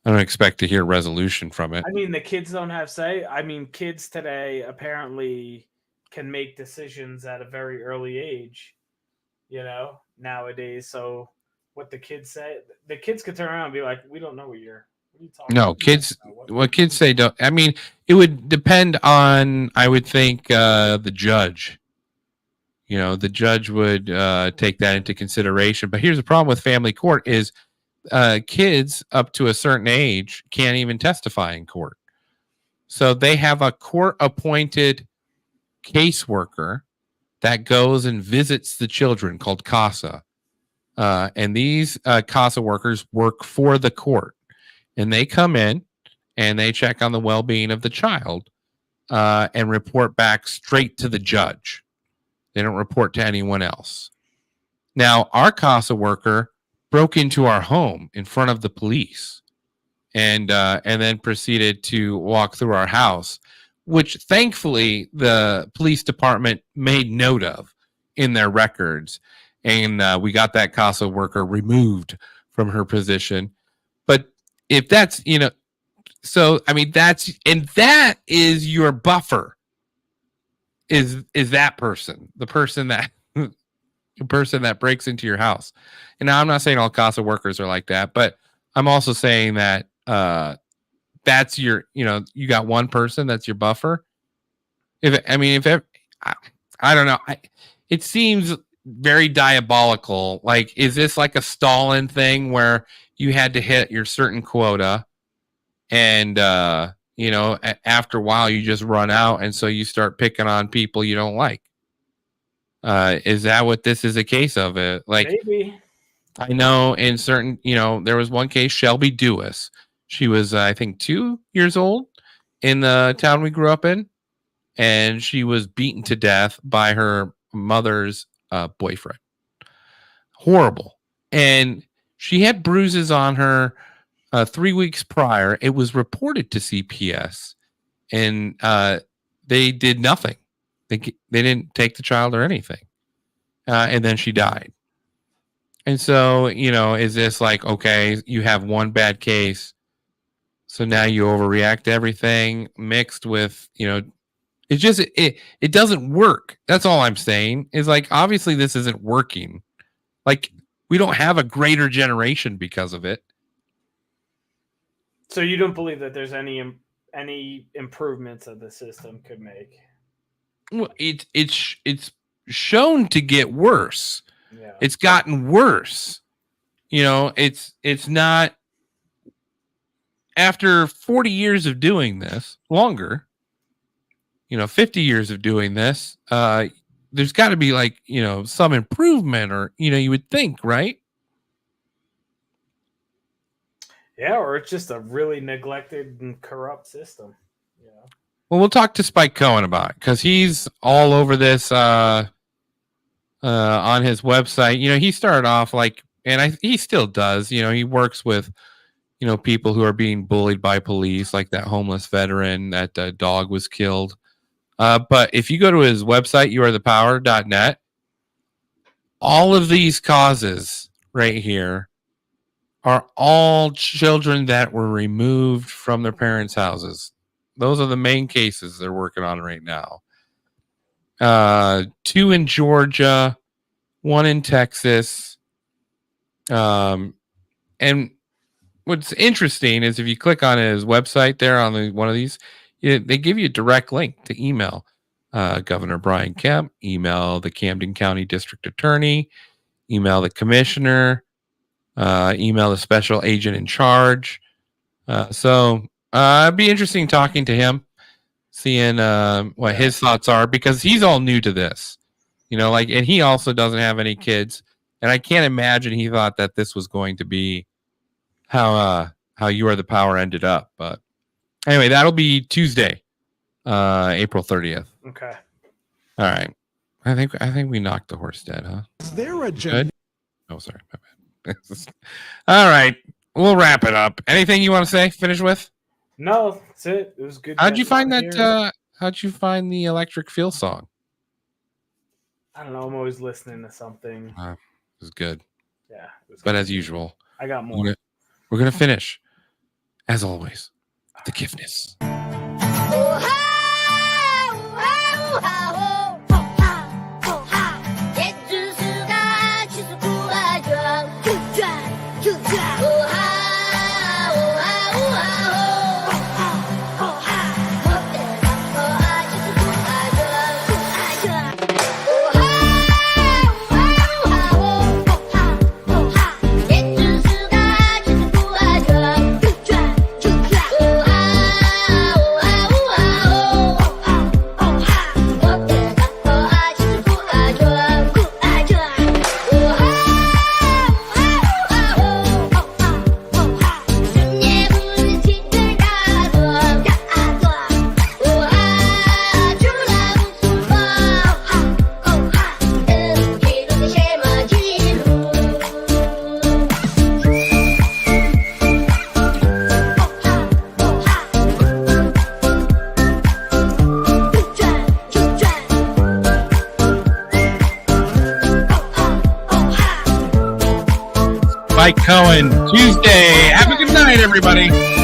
expect to hear resolution from it. I mean, the kids don't have say. I mean, kids today apparently can make decisions at a very early age. nowadays. So what the kids say, the kids could turn around and be like, we don't know what are you talking No, about? kids. What kids say don't. I mean, it would depend on. I would think the judge. The judge would take that into consideration. But here's the problem with family court: is kids up to a certain age can't even testify in court. So they have a court-appointed caseworker that goes and visits the children called CASA. And these CASA workers work for the court. And they come in and they check on the well-being of the child and report back straight to the judge. They don't report to anyone else. Now, our CASA worker broke into our home in front of the police and then proceeded to walk through our house, which thankfully the police department made note of in their records. And we got that CASA worker removed from her position. But if that's, so, I mean, that is your buffer is that person, the person that breaks into your house. And now I'm not saying all CASA workers are like that, but I'm also saying that that's your, you got one person that's your buffer. I don't know. It seems very diabolical. Like, is this like a Stalin thing where you had to hit your certain quota and, after a while you just run out. And so you start picking on people you don't like. Is that what this is a case of? It like, maybe. I know in certain, there was one case, Shelby Dewis. She was, I think, 2 years old in the town we grew up in. And she was beaten to death by her mother's boyfriend. Horrible. And she had bruises on her 3 weeks prior. It was reported to CPS, and they did nothing. They didn't take the child or anything. And then she died. And so, is this like, okay, you have one bad case, so now you overreact to everything mixed with, it's just, it doesn't work. That's all I'm saying is like, obviously this isn't working. Like, we don't have a greater generation because of it. So you don't believe that there's any improvements that the system could make? Well, it's shown to get worse. Yeah. It's gotten worse. It's not, after 40 years of doing this, longer, 50 years of doing this, there's got to be like, some improvement or, you would think, right? Yeah, or it's just a really neglected and corrupt system. Well, we'll talk to Spike Cohen about it because he's all over this on his website. He started off like, and he still does, he works with, people who are being bullied by police, like that homeless veteran, that dog was killed. But if you go to his website, youarethepower.net, all of these causes right here are all children that were removed from their parents' houses. Those are the main cases they're working on right now. 2 in Georgia, 1 in Texas. And what's interesting is if you click on his website there on one of these, they give you a direct link to email Governor Brian Kemp, email the Camden County District Attorney, email the Commissioner, email the Special Agent in Charge. So it'd be interesting talking to him, seeing what his thoughts are, because he's all new to this, and he also doesn't have any kids. And I can't imagine he thought that this was going to be how You Are the Power ended up. But anyway, that'll be Tuesday, April 30th. Okay. All right. I think we knocked the horse dead, huh? Is there a good? Oh, sorry. My bad. All right. We'll wrap it up. Anything you want to say? Finish with? No, that's it. It was good. How'd you find that? How'd you find the Electric Feel song? I don't know. I'm always listening to something. It was good. Yeah. It was But good. as usual, I got more. We're gonna finish, as always, with the Kiffness. Spike Cohen. Tuesday. Have a good night, everybody.